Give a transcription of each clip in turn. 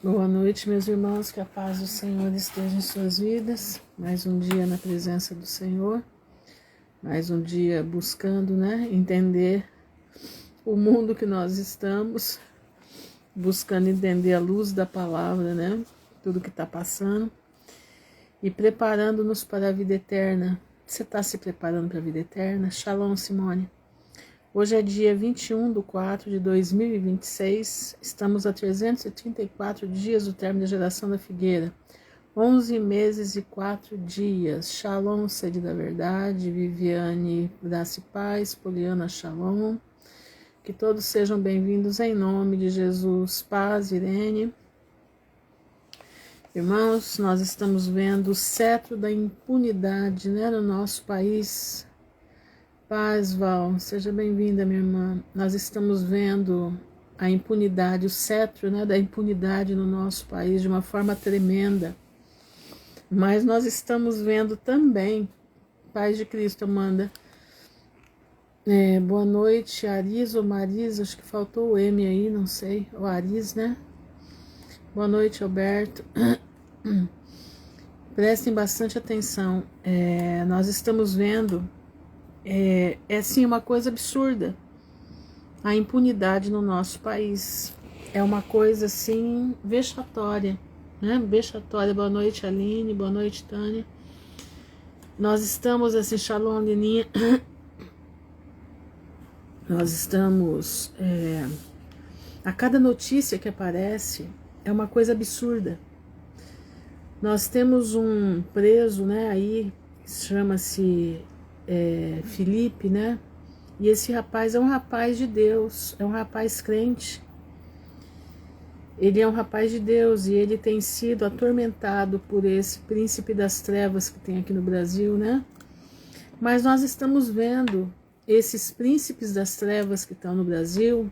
Boa noite, meus irmãos, que a paz do Senhor esteja em suas vidas. Mais um dia na presença do Senhor, mais um dia buscando, entender o mundo que nós estamos, buscando entender a luz da palavra, tudo que está passando e preparando-nos para a vida eterna. Você está se preparando para a vida eterna? Shalom, Simone. Hoje é dia 21/4/2026, estamos a 334 dias do término da geração da figueira, 11 meses e 4 dias. Shalom, sede da verdade, Viviane, graça e paz, Poliana, shalom. Que todos sejam bem-vindos em nome de Jesus. Paz, Irene. Irmãos, nós estamos vendo o cetro da impunidade, no nosso país. Paz, Val, seja bem-vinda, minha irmã. Nós estamos vendo a impunidade, o cetro, da impunidade no nosso país de uma forma tremenda. Mas nós estamos vendo também, paz de Cristo, Amanda. Boa noite, Aris ou Maris, acho que faltou o M aí, não sei, o Aris, Boa noite, Alberto. Prestem bastante atenção, nós estamos vendo sim uma coisa absurda, a impunidade no nosso país, é uma coisa assim vexatória, vexatória. Boa noite, Aline, boa noite, Tânia. Nós estamos assim, shalom, Lininha, nós estamos a cada notícia que aparece é uma coisa absurda. Nós temos um preso, aí, chama-se Felipe, e esse rapaz é um rapaz de Deus, é um rapaz crente, ele é um rapaz de Deus e ele tem sido atormentado por esse príncipe das trevas que tem aqui no Brasil, mas nós estamos vendo esses príncipes das trevas que estão no Brasil,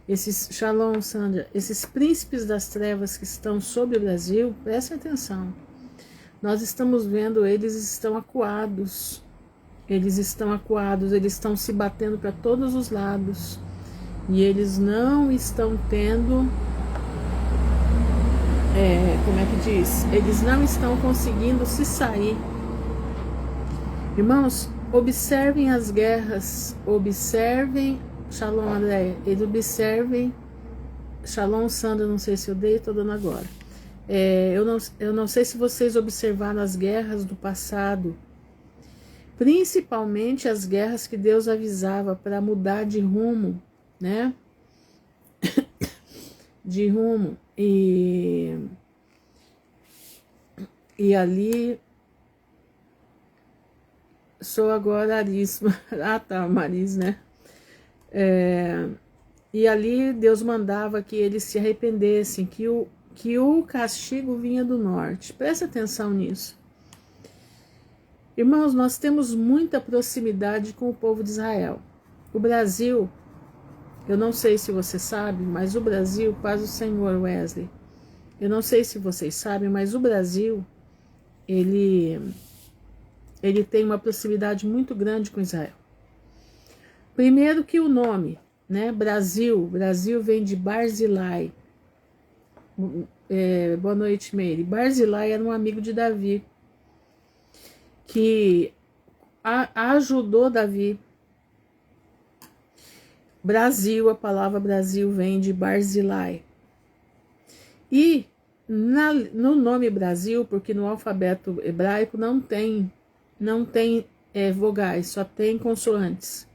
esses, shalom, Sandra, esses príncipes das trevas que estão sobre o Brasil, prestem atenção. Nós estamos vendo, eles estão acuados, eles estão se batendo para todos os lados, e eles não estão tendo, como é que diz? Eles não estão conseguindo se sair. Irmãos, observem as guerras, observem, shalom, André, eles observem, shalom, Sandra, não sei se eu dei, estou dando agora. Eu não sei se vocês observaram as guerras do passado, principalmente as guerras que Deus avisava para mudar de rumo, de rumo, e ali, sou agora Aris, Maris, e ali Deus mandava que eles se arrependessem, que o castigo vinha do norte. Presta atenção nisso. Irmãos, nós temos muita proximidade com o povo de Israel. O Brasil, eu não sei se você sabe, mas o Brasil, paz do Senhor, Wesley, eu não sei se vocês sabem, mas o Brasil, ele tem uma proximidade muito grande com Israel. Primeiro que o nome, Brasil vem de Barzilai. Boa noite, Meire. Barzilai era um amigo de Davi, que ajudou Davi. Brasil, a palavra Brasil vem de Barzilai. E no nome Brasil, porque no alfabeto hebraico não tem vogais, só tem consoantes.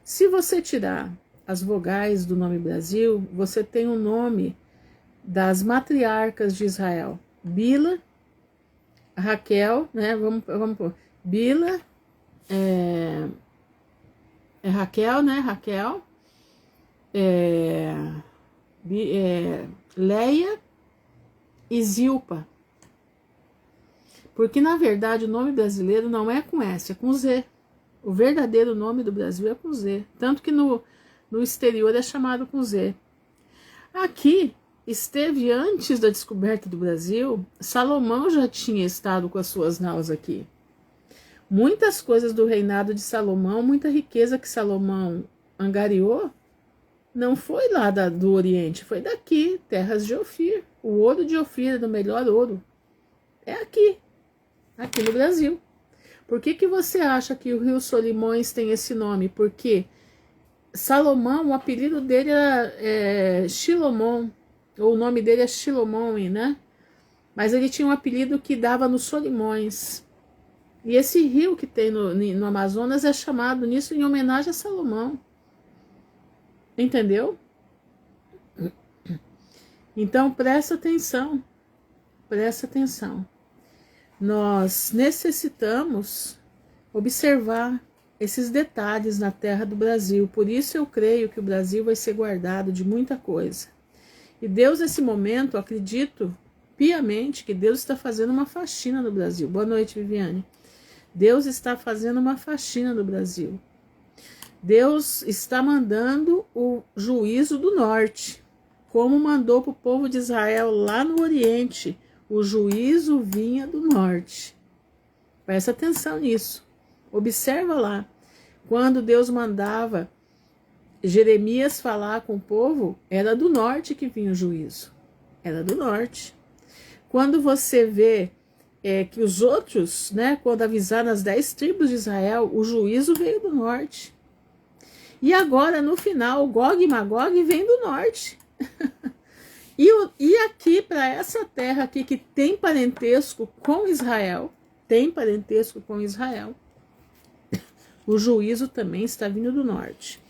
Se você tirar as vogais do nome Brasil, você tem o nome das matriarcas de Israel. Bila, Raquel, vamos pôr. Bila, Raquel, Raquel, Leia e Zilpa. Porque, na verdade, o nome brasileiro não é com S, é com Z. O verdadeiro nome do Brasil é com Z. Tanto que no exterior é chamado com Z. Aqui, esteve antes da descoberta do Brasil, Salomão já tinha estado com as suas naus aqui. Muitas coisas do reinado de Salomão, muita riqueza que Salomão angariou, não foi lá do Oriente, foi daqui, terras de Ofir. O ouro de Ofir é do melhor ouro. É aqui no Brasil. Por que você acha que o Rio Solimões tem esse nome? Porque Salomão, o apelido dele é Shilomon, ou o nome dele é Shilomon, né? Mas ele tinha um apelido que dava nos Solimões. E esse rio que tem no Amazonas é chamado nisso em homenagem a Salomão. Entendeu? Então presta atenção. Presta atenção. Nós necessitamos observar esses detalhes na terra do Brasil. Por isso eu creio que o Brasil vai ser guardado de muita coisa. E Deus, nesse momento, acredito piamente que Deus está fazendo uma faxina no Brasil. Boa noite, Viviane. Deus está fazendo uma faxina no Brasil. Deus está mandando o juízo do norte, como mandou para o povo de Israel lá no Oriente. O juízo vinha do norte. Presta atenção nisso. Observa lá. Quando Deus mandava Jeremias falar com o povo, era do norte que vinha o juízo. Era do norte. Quando você vê que os outros, né, quando avisaram as 10 tribos de Israel, o juízo veio do norte. E agora, no final, Gog e Magog vem do norte. E aqui, para essa terra aqui que tem parentesco com Israel, o juízo também está vindo do norte.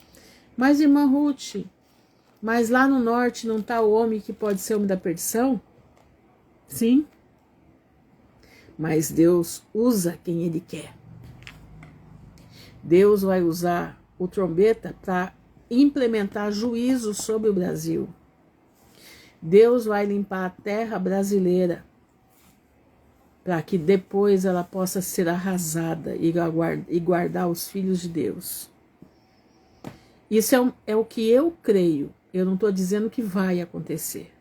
Mas, irmã Ruth, mas lá no norte não está o homem que pode ser homem da perdição? Sim. Mas Deus usa quem Ele quer. Deus vai usar o trombeta para implementar juízo sobre o Brasil. Deus vai limpar a terra brasileira para que depois ela possa ser arrasada e guardar os filhos de Deus. Isso é o que eu creio. Eu não estou dizendo que vai acontecer.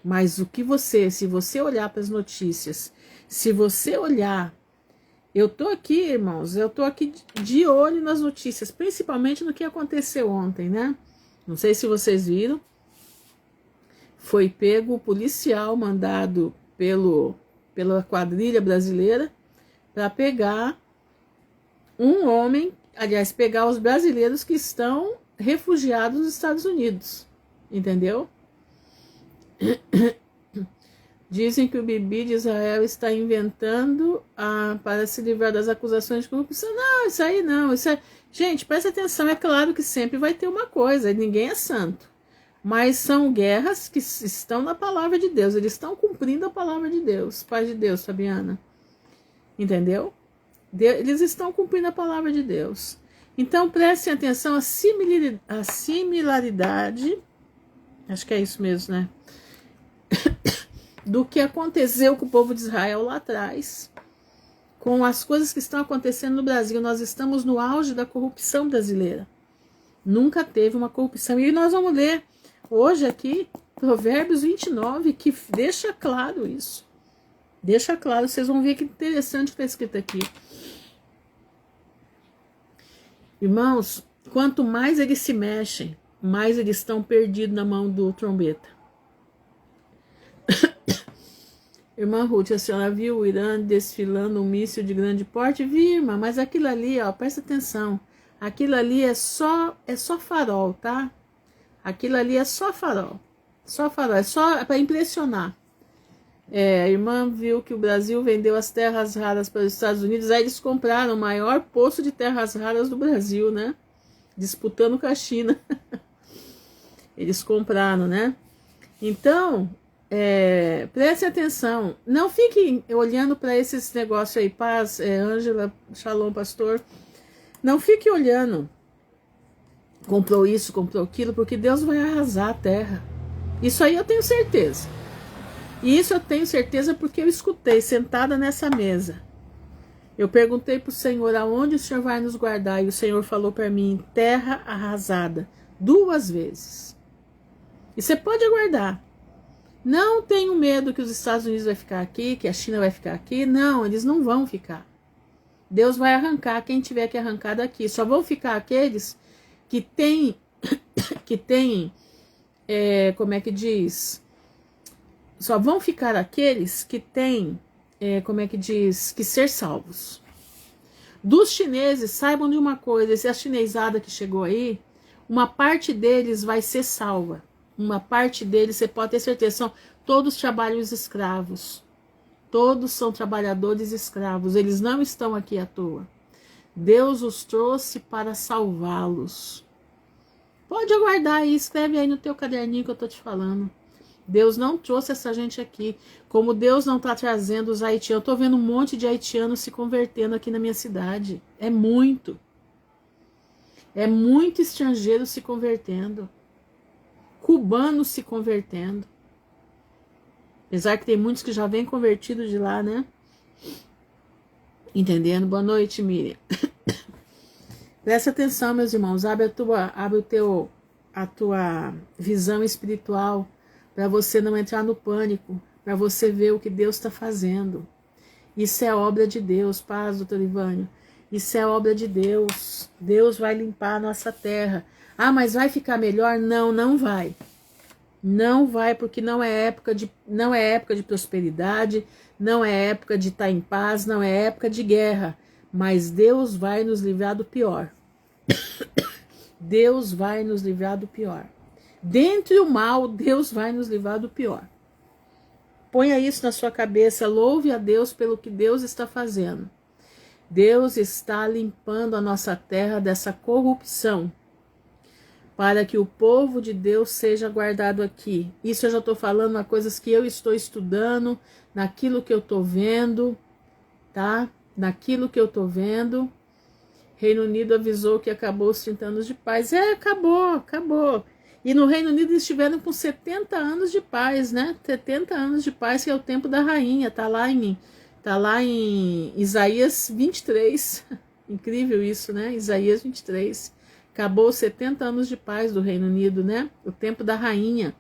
Mas o que se você olhar para as notícias, se você olhar, eu estou aqui, irmãos, eu estou aqui de olho nas notícias, principalmente no que aconteceu ontem, né? Não sei se vocês viram, foi pego o policial mandado pela quadrilha brasileira para pegar um homem, aliás, pegar os brasileiros que estão refugiados nos Estados Unidos, entendeu? Dizem que o Bibi de Israel está inventando para se livrar das acusações de corrupção. Não, isso aí não. Gente, presta atenção, é claro que sempre vai ter uma coisa, ninguém é santo. Mas são guerras que estão na palavra de Deus, eles estão cumprindo a palavra de Deus. Paz de Deus, Fabiana. Entendeu? Eles estão cumprindo a palavra de Deus. Então prestem atenção à similaridade, acho que é isso mesmo, né? Do que aconteceu com o povo de Israel lá atrás, com as coisas que estão acontecendo no Brasil. Nós estamos no auge da corrupção brasileira. Nunca teve uma corrupção. E nós vamos ler hoje aqui Provérbios 29, que deixa claro isso. Deixa claro, vocês vão ver que interessante está escrito aqui. Irmãos, quanto mais eles se mexem, mais eles estão perdidos na mão do trombeta. Irmã Ruth, a senhora viu o Irã desfilando um míssil de grande porte? Vi, irmã, mas aquilo ali, ó, presta atenção. Aquilo ali é só farol, tá? Aquilo ali é só farol. Só farol, é só para impressionar. A irmã viu que o Brasil vendeu as terras raras para os Estados Unidos, aí eles compraram o maior poço de terras raras do Brasil, né? Disputando com a China. Eles compraram, né? Então, preste atenção, não fiquem olhando para esses negócios aí, paz, Ângela, shalom, pastor, não fique olhando, comprou isso, comprou aquilo, porque Deus vai arrasar a terra, isso aí eu tenho certeza, e isso eu tenho certeza porque eu escutei, sentada nessa mesa, eu perguntei para o Senhor, aonde o Senhor vai nos guardar, e o Senhor falou para mim, terra arrasada, 2 vezes, e você pode aguardar. Não tenho medo que os Estados Unidos vai ficar aqui, que a China vai ficar aqui. Não, eles não vão ficar. Deus vai arrancar quem tiver que arrancar daqui. Só vão ficar aqueles que têm que têm, como é que diz? Só vão ficar aqueles que têm, como é que diz? Que ser salvos. Dos chineses, saibam de uma coisa, essa chinesada que chegou aí, uma parte deles vai ser salva. Uma parte deles, você pode ter certeza, são todos trabalhos escravos. Todos são trabalhadores escravos, eles não estão aqui à toa. Deus os trouxe para salvá-los. Pode aguardar aí, escreve aí no teu caderninho que eu estou te falando. Deus não trouxe essa gente aqui, como Deus não está trazendo os haitianos. Eu estou vendo um monte de haitianos se convertendo aqui na minha cidade. É muito estrangeiro se convertendo, cubanos se convertendo. Apesar que tem muitos que já vêm convertidos de lá, né? Entendendo? Boa noite, Miriam. Presta atenção, meus irmãos. Abre a tua visão espiritual para você não entrar no pânico, para você ver o que Deus está fazendo. Isso é obra de Deus, paz, doutor Ivânio. Isso é obra de Deus. Deus vai limpar a nossa terra. Ah, mas vai ficar melhor? Não, não vai. Não vai, porque não é época de prosperidade, não é época de estar em paz, não é época de guerra. Mas Deus vai nos livrar do pior. Deus vai nos livrar do pior. Dentre o mal, Deus vai nos livrar do pior. Ponha isso na sua cabeça, louve a Deus pelo que Deus está fazendo. Deus está limpando a nossa terra dessa corrupção, para que o povo de Deus seja guardado aqui. Isso eu já estou falando nas coisas que eu estou estudando, naquilo que eu estou vendo, tá? Naquilo que eu estou vendo. Reino Unido avisou que acabou os 30 anos de paz. Acabou. E no Reino Unido eles estiveram com 70 anos de paz, né? 70 anos de paz, que é o tempo da rainha. Tá lá em Isaías 23. Incrível isso, né? Isaías 23. Acabou os 70 anos de paz do Reino Unido, né? O tempo da rainha.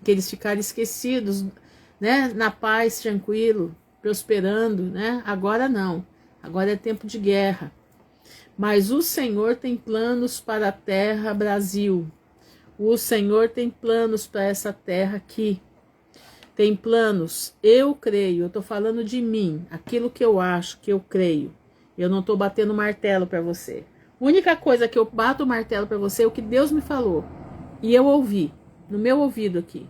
Que eles ficaram esquecidos, né? Na paz, tranquilo, prosperando, né? Agora não. Agora é tempo de guerra. Mas o Senhor tem planos para a terra Brasil. O Senhor tem planos para essa terra aqui. Tem planos, eu creio, eu estou falando de mim, aquilo que eu acho, que eu creio. Eu não estou batendo martelo para você. A única coisa que eu bato o martelo para você é o que Deus me falou. E eu ouvi, no meu ouvido aqui.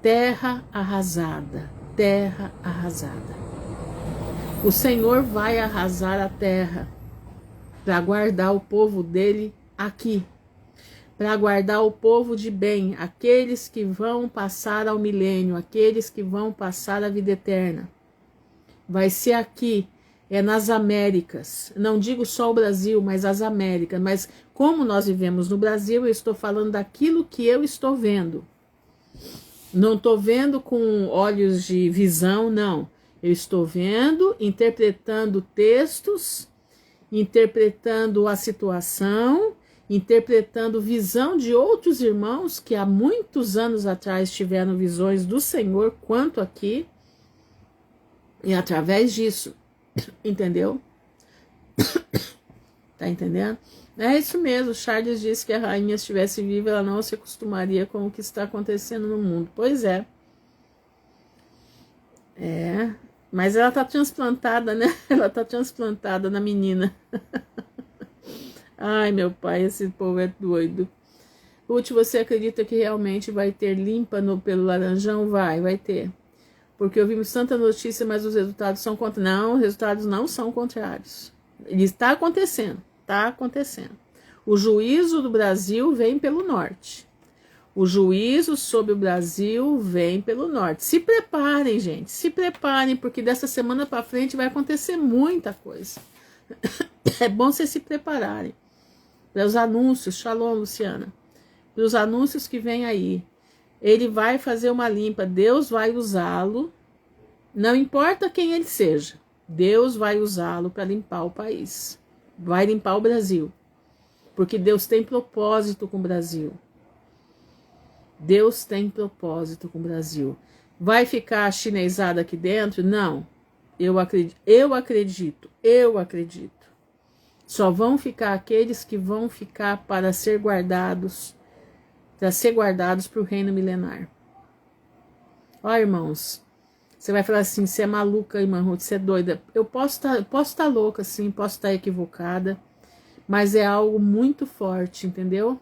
Terra arrasada, terra arrasada. O Senhor vai arrasar a terra para guardar o povo dele aqui. Para guardar o povo de bem, aqueles que vão passar ao milênio, aqueles que vão passar a vida eterna. Vai ser aqui, nas Américas. Não digo só o Brasil, mas as Américas. Mas como nós vivemos no Brasil, eu estou falando daquilo que eu estou vendo. Não estou vendo com olhos de visão, não. Eu estou vendo, interpretando textos, interpretando a situação, interpretando visão de outros irmãos que há muitos anos atrás tiveram visões do Senhor, quanto aqui, e através disso, entendeu? Tá entendendo? É isso mesmo, Charles disse que a rainha estivesse viva, ela não se acostumaria com o que está acontecendo no mundo. Pois é. Mas ela tá transplantada, né? Ela tá transplantada na menina. Ai, meu pai, esse povo é doido. Ruth, você acredita que realmente vai ter limpa pelo Laranjão? Vai ter. Porque ouvimos tanta notícia, mas os resultados são contrários. Não, os resultados não são contrários. Ele está acontecendo, tá acontecendo. O juízo do Brasil vem pelo norte. O juízo sobre o Brasil vem pelo norte. Se preparem, gente, se preparem, porque dessa semana para frente vai acontecer muita coisa. É bom vocês se prepararem para os anúncios. Shalom, Luciana. Para os anúncios que vem aí. Ele vai fazer uma limpa, Deus vai usá-lo, não importa quem ele seja, Deus vai usá-lo para limpar o país, vai limpar o Brasil, porque Deus tem propósito com o Brasil. Deus tem propósito com o Brasil. Vai ficar chinesada aqui dentro? Não. Eu acredito. Só vão ficar aqueles que vão ficar para ser guardados para o reino milenar. Ó, irmãos, você vai falar assim, você é maluca, irmã Ruth, você é doida. Eu posso estar louca, sim, posso estar equivocada, mas é algo muito forte, entendeu?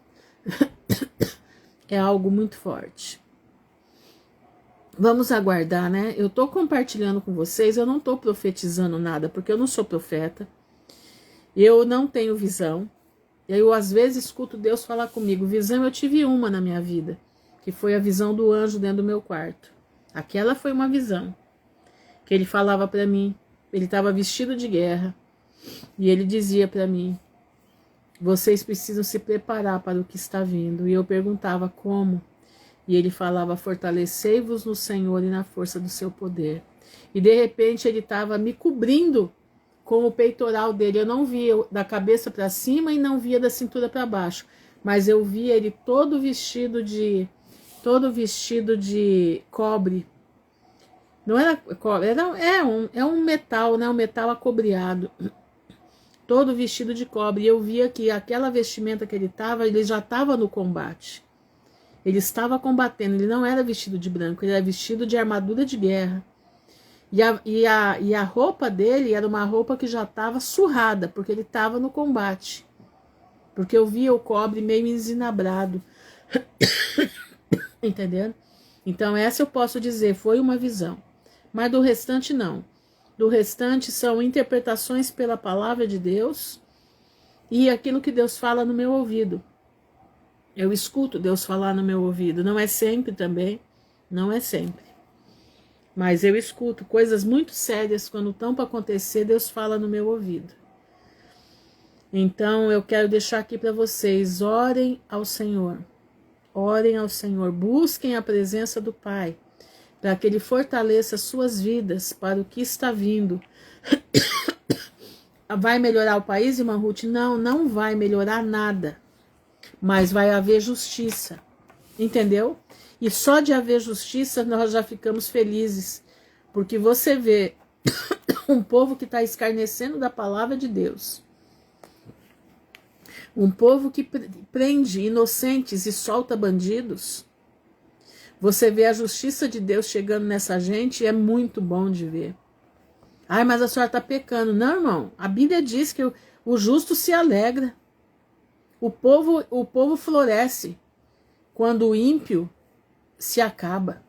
É algo muito forte. Vamos aguardar, né? Eu tô compartilhando com vocês, eu não tô profetizando nada, porque eu não sou profeta. Eu não tenho visão. Eu, às vezes, escuto Deus falar comigo. Visão, eu tive uma na minha vida, que foi a visão do anjo dentro do meu quarto. Aquela foi uma visão, que ele falava para mim. Ele estava vestido de guerra, e ele dizia para mim, vocês precisam se preparar para o que está vindo. E eu perguntava como, e ele falava, fortalecei-vos no Senhor e na força do seu poder. E de repente ele estava me cobrindo com o peitoral dele. Eu não via da cabeça para cima e não via da cintura para baixo, mas eu via ele todo vestido de cobre. Não era cobre, é um metal, né? Um metal acobreado, todo vestido de cobre. E eu via que aquela vestimenta que ele já estava no combate. Ele estava combatendo, ele não era vestido de branco, ele era vestido de armadura de guerra. E a roupa dele era uma roupa que já estava surrada, porque ele estava no combate. Porque eu via o cobre meio ensinabrado. Entendendo? Então essa eu posso dizer, foi uma visão. Mas do restante não. Do restante são interpretações pela palavra de Deus e aquilo que Deus fala no meu ouvido. Eu escuto Deus falar no meu ouvido. Não é sempre também, não é sempre. Mas eu escuto coisas muito sérias quando estão para acontecer, Deus fala no meu ouvido. Então eu quero deixar aqui para vocês, orem ao Senhor. Orem ao Senhor, busquem a presença do Pai, para que Ele fortaleça suas vidas para o que está vindo. Vai melhorar o país, irmã Ruth? Não, não vai melhorar nada, mas vai haver justiça, entendeu? E só de haver justiça nós já ficamos felizes, porque você vê um povo que está escarnecendo da palavra de Deus, um povo que prende inocentes e solta bandidos. Você vê a justiça de Deus chegando nessa gente e é muito bom de ver. Ai, mas a senhora está pecando. Não, irmão, a Bíblia diz que o justo se alegra. O povo floresce quando o ímpio se acaba.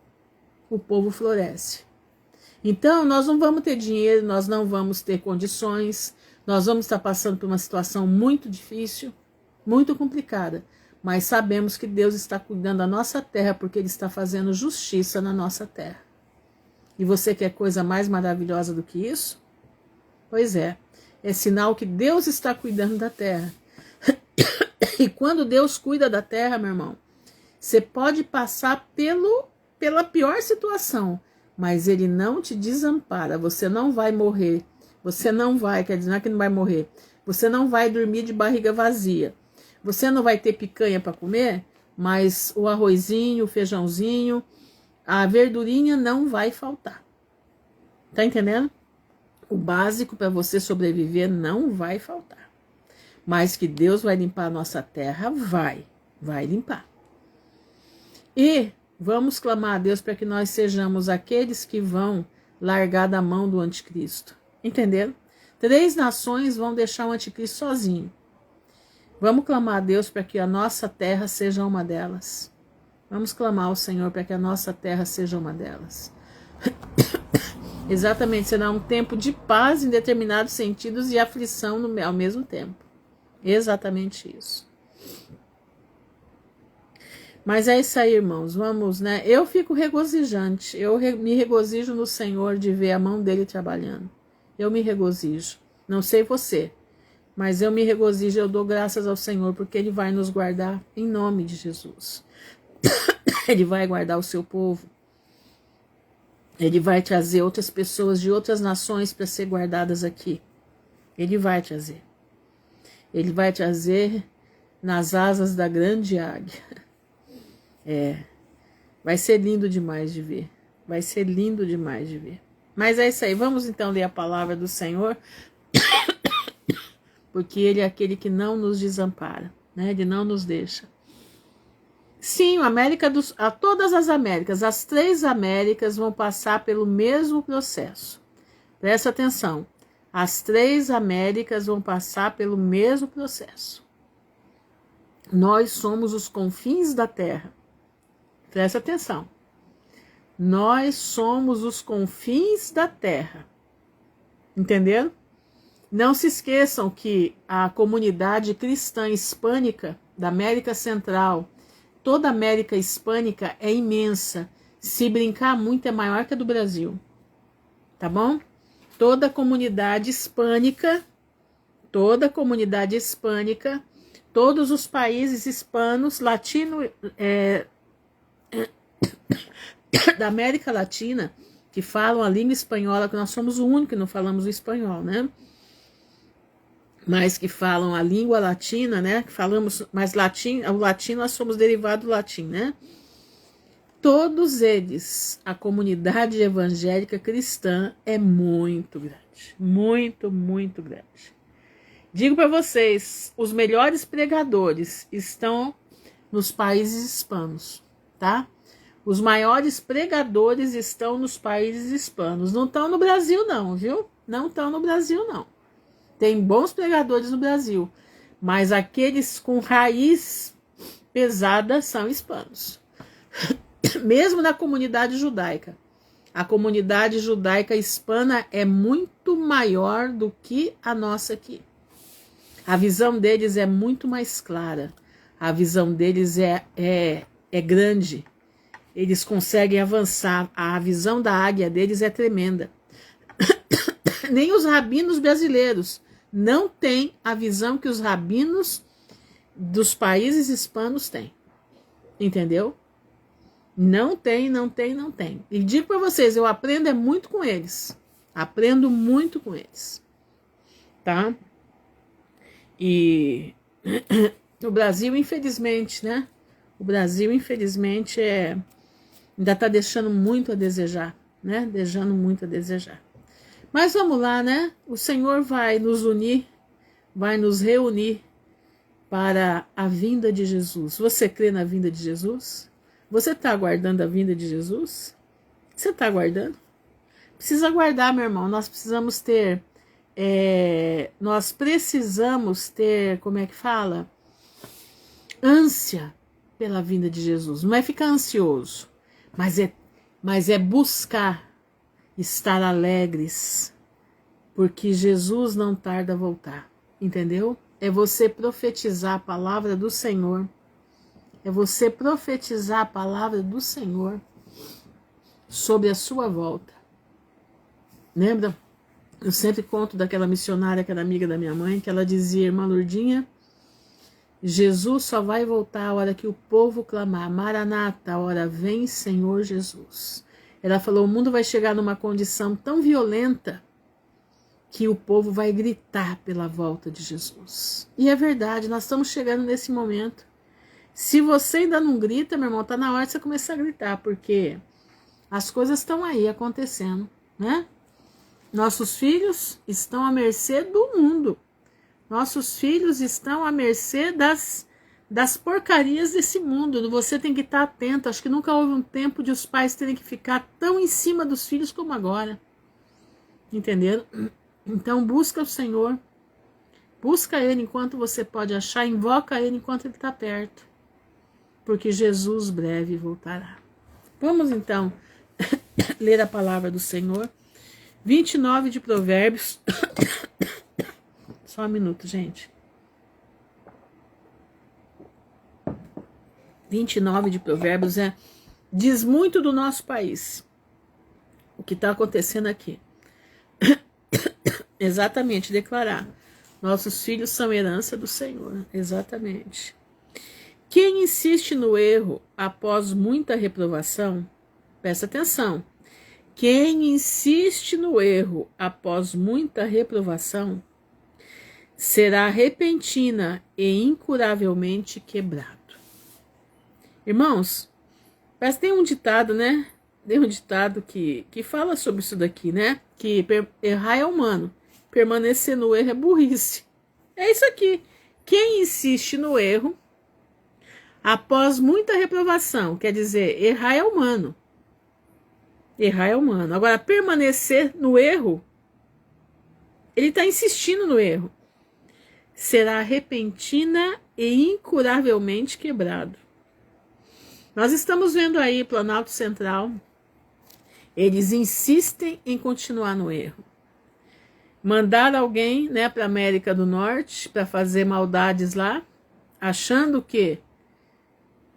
O povo floresce. Então, nós não vamos ter dinheiro, nós não vamos ter condições, nós vamos estar passando por uma situação muito difícil, muito complicada, mas sabemos que Deus está cuidando da nossa terra porque Ele está fazendo justiça na nossa terra. E você quer coisa mais maravilhosa do que isso? Pois é sinal que Deus está cuidando da terra. E quando Deus cuida da terra, meu irmão, você pode passar pela pior situação, mas Ele não te desampara, você não vai morrer, você não vai, quer dizer, não é que não vai morrer, você não vai dormir de barriga vazia, você não vai ter picanha para comer, mas o arrozinho, o feijãozinho, a verdurinha não vai faltar. Tá entendendo? O básico para você sobreviver não vai faltar. Mas que Deus vai limpar a nossa terra, vai limpar. E vamos clamar a Deus para que nós sejamos aqueles que vão largar da mão do anticristo. Entenderam? 3 nações vão deixar o anticristo sozinho. Vamos clamar a Deus para que a nossa terra seja uma delas. Vamos clamar ao Senhor para que a nossa terra seja uma delas. Exatamente, será um tempo de paz em determinados sentidos e aflição ao mesmo tempo. Exatamente isso. Mas é isso aí, irmãos, vamos, né? Eu fico regozijante, me regozijo no Senhor de ver a mão dele trabalhando. Eu me regozijo, não sei você, mas eu me regozijo, eu dou graças ao Senhor, porque Ele vai nos guardar em nome de Jesus. Ele vai guardar o seu povo. Ele vai trazer outras pessoas de outras nações para ser guardadas aqui. Ele vai trazer. Ele vai trazer nas asas da grande águia. Vai ser lindo demais de ver. Vai ser lindo demais de ver. Mas é isso aí. Vamos então ler a palavra do Senhor. porque Ele é aquele que não nos desampara, né? Ele não nos deixa. Sim, todas as Américas, as 3 Américas vão passar pelo mesmo processo. Presta atenção, as 3 Américas vão passar pelo mesmo processo. Nós somos os confins da Terra. Presta atenção. Nós somos os confins da Terra. Entenderam? Não se esqueçam que a comunidade cristã hispânica da América Central, toda a América hispânica é imensa. Se brincar muito, é maior que a do Brasil. Tá bom? Toda a comunidade hispânica, todos os países hispanos, da América Latina, que falam a língua espanhola, que nós somos o único que não falamos o espanhol, né? Mas que falam a língua latina, né? Que falamos, mas o latim nós somos derivado do latim, né? Todos eles, a comunidade evangélica cristã é muito grande, muito, muito grande. Digo para vocês, os melhores pregadores estão nos países hispanos, tá? Os maiores pregadores estão nos países hispanos. Não estão no Brasil não, viu? Não estão no Brasil não. Tem bons pregadores no Brasil, mas aqueles com raiz pesada são hispanos. Mesmo na comunidade judaica. A comunidade judaica hispana é muito maior do que a nossa aqui. A visão deles é muito mais clara. A visão deles é grande. Eles conseguem avançar. A visão da águia deles é tremenda. Nem os rabinos brasileiros não têm a visão que os rabinos dos países hispanos têm. Entendeu? Não tem. E digo para vocês, eu aprendo muito com eles. Aprendo muito com eles. Tá? E o Brasil, infelizmente, né? O Brasil, infelizmente, ainda está deixando muito a desejar, né? Deixando muito a desejar. Mas vamos lá, né? O Senhor vai nos unir, vai nos reunir para a vinda de Jesus. Você crê na vinda de Jesus? Você está aguardando a vinda de Jesus? Você está aguardando? Precisa aguardar, meu irmão. Nós precisamos ter, como é que fala? Ânsia pela vinda de Jesus. Não é ficar ansioso, mas é buscar estar alegres, porque Jesus não tarda a voltar, entendeu? É você profetizar a palavra do Senhor, é você profetizar a palavra do Senhor sobre a sua volta. Lembra? Eu sempre conto daquela missionária que era amiga da minha mãe, que ela dizia: irmã Lourdinha, Jesus só vai voltar a hora que o povo clamar, Maranata, a hora vem Senhor Jesus. Ela falou, o mundo vai chegar numa condição tão violenta que o povo vai gritar pela volta de Jesus. E é verdade, nós estamos chegando nesse momento. Se você ainda não grita, meu irmão, tá na hora de você começar a gritar, porque as coisas estão aí acontecendo, né? Nossos filhos estão à mercê do mundo. Nossos filhos estão à mercê das porcarias desse mundo. Você tem que estar atento. Acho que nunca houve um tempo de os pais terem que ficar tão em cima dos filhos como agora. Entenderam? Então busca o Senhor. Busca Ele enquanto você pode achar. Invoca Ele enquanto Ele está perto. Porque Jesus breve voltará. Vamos então ler a palavra do Senhor. 29 de Provérbios. Só um minuto, gente. 29 de Provérbios diz muito do nosso país. O que está acontecendo aqui. Exatamente, declarar. Nossos filhos são herança do Senhor. Exatamente. Quem insiste no erro após muita reprovação, presta atenção. Quem insiste no erro após muita reprovação, será repentina e incuravelmente quebrado. Irmãos, parece que tem um ditado, né? Tem um ditado que fala sobre isso daqui, né? Que errar é humano, permanecer no erro é burrice. É isso aqui. Quem insiste no erro, após muita reprovação, quer dizer, errar é humano. Errar é humano. Agora, permanecer no erro, ele está insistindo no erro. Será repentina e incuravelmente quebrado. Nós estamos vendo aí, Planalto Central, eles insistem em continuar no erro. Mandaram alguém, né, para a América do Norte para fazer maldades lá, achando que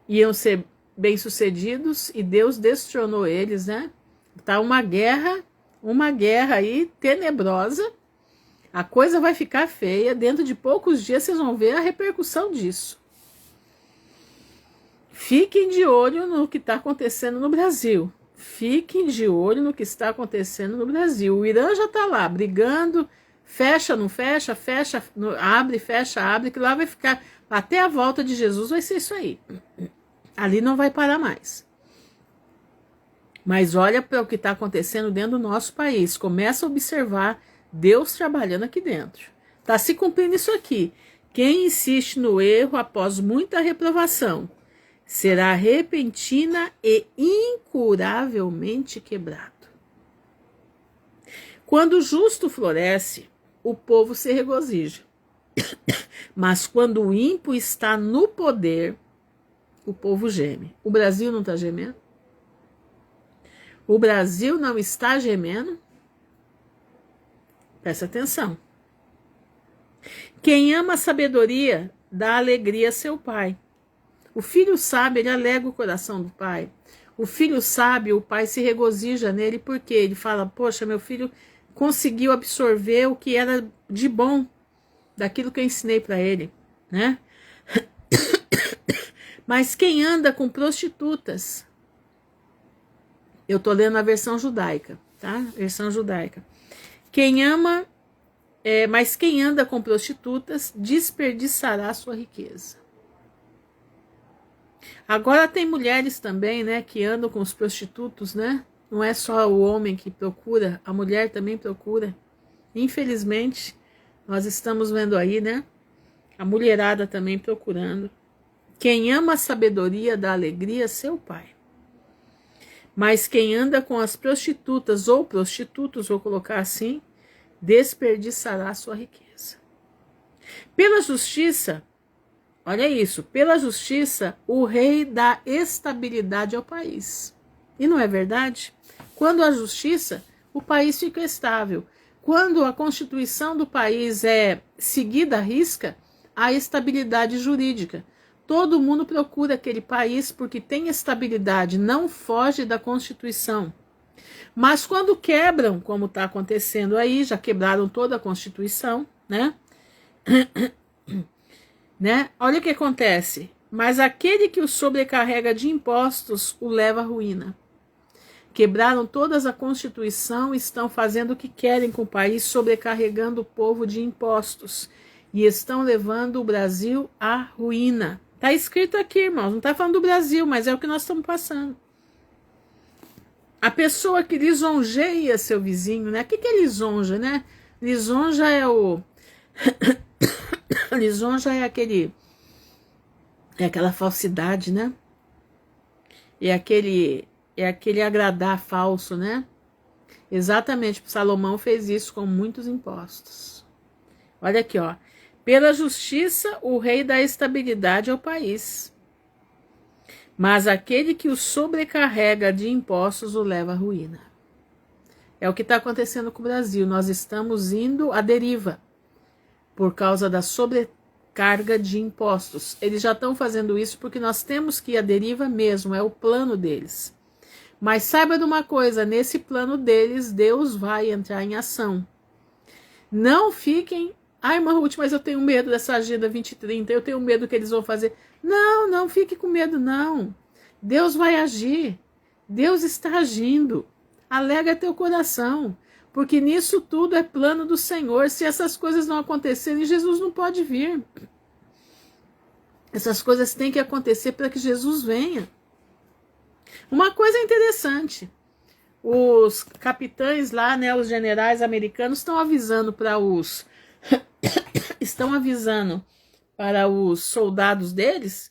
iam ser bem-sucedidos, e Deus destronou eles, né? Tá uma guerra aí tenebrosa. A coisa vai ficar feia. Dentro de poucos dias vocês vão ver a repercussão disso. Fiquem de olho no que está acontecendo no Brasil. Fiquem de olho no que está acontecendo no Brasil. O Irã já está lá brigando, fecha, não fecha, fecha, abre, fecha, abre, que lá vai ficar. Até a volta de Jesus vai ser isso aí. Ali não vai parar mais. Mas olha para o que está acontecendo dentro do nosso país. Começa a observar Deus trabalhando aqui dentro. Está se cumprindo isso aqui. Quem insiste no erro após muita reprovação será repentina e incuravelmente quebrado. Quando o justo floresce, o povo se regozija. Mas quando o ímpio está no poder, o povo geme. O Brasil não está gemendo? O Brasil não está gemendo? Presta atenção. Quem ama a sabedoria dá alegria a seu pai. O filho sábio, ele alega o coração do pai. O filho sábio, o pai se regozija nele porque ele fala, poxa, meu filho conseguiu absorver o que era de bom daquilo que eu ensinei para ele, né? Mas quem anda com prostitutas, eu tô lendo a versão judaica, tá? Versão judaica. Mas quem anda com prostitutas desperdiçará sua riqueza. Agora tem mulheres também, né, que andam com os prostitutos, né? Não é só o homem que procura, a mulher também procura. Infelizmente, nós estamos vendo aí, né? A mulherada também procurando. Quem ama a sabedoria dá alegria a seu pai. Mas quem anda com as prostitutas ou prostitutos, vou colocar assim, desperdiçará sua riqueza. Pela justiça, olha isso, pela justiça o rei dá estabilidade ao país. E não é verdade? Quando há justiça, o país fica estável. Quando a constituição do país é seguida à risca, há estabilidade jurídica. Todo mundo procura aquele país porque tem estabilidade, não foge da Constituição. Mas quando quebram, como está acontecendo aí, já quebraram toda a Constituição, né? Olha o que acontece. Mas aquele que o sobrecarrega de impostos o leva à ruína. Quebraram todas a Constituição e estão fazendo o que querem com o país, sobrecarregando o povo de impostos. E estão levando o Brasil à ruína. Está escrito aqui, irmãos, não está falando do Brasil, mas é o que nós estamos passando. A pessoa que lisonjeia seu vizinho, né? O que é lisonja, né? Lisonja é lisonja é aquela falsidade, né? É aquele agradar falso, né? Exatamente, Salomão fez isso com muitos impostos. Olha aqui, ó. Pela justiça, o rei dá estabilidade ao país. Mas aquele que o sobrecarrega de impostos o leva à ruína. É o que está acontecendo com o Brasil. Nós estamos indo à deriva por causa da sobrecarga de impostos. Eles já estão fazendo isso porque nós temos que ir à deriva mesmo, é o plano deles. Mas saiba de uma coisa, nesse plano deles, Deus vai entrar em ação. Não fiquem... Ai, irmã Ruth, mas eu tenho medo dessa Agenda 2030, eu tenho medo que eles vão fazer. Não fique com medo, não. Deus vai agir. Deus está agindo. Alega teu coração, porque nisso tudo é plano do Senhor. Se essas coisas não acontecerem, Jesus não pode vir. Essas coisas têm que acontecer para que Jesus venha. Uma coisa interessante, os capitães lá, né, os generais americanos estão avisando para os estão avisando para os soldados deles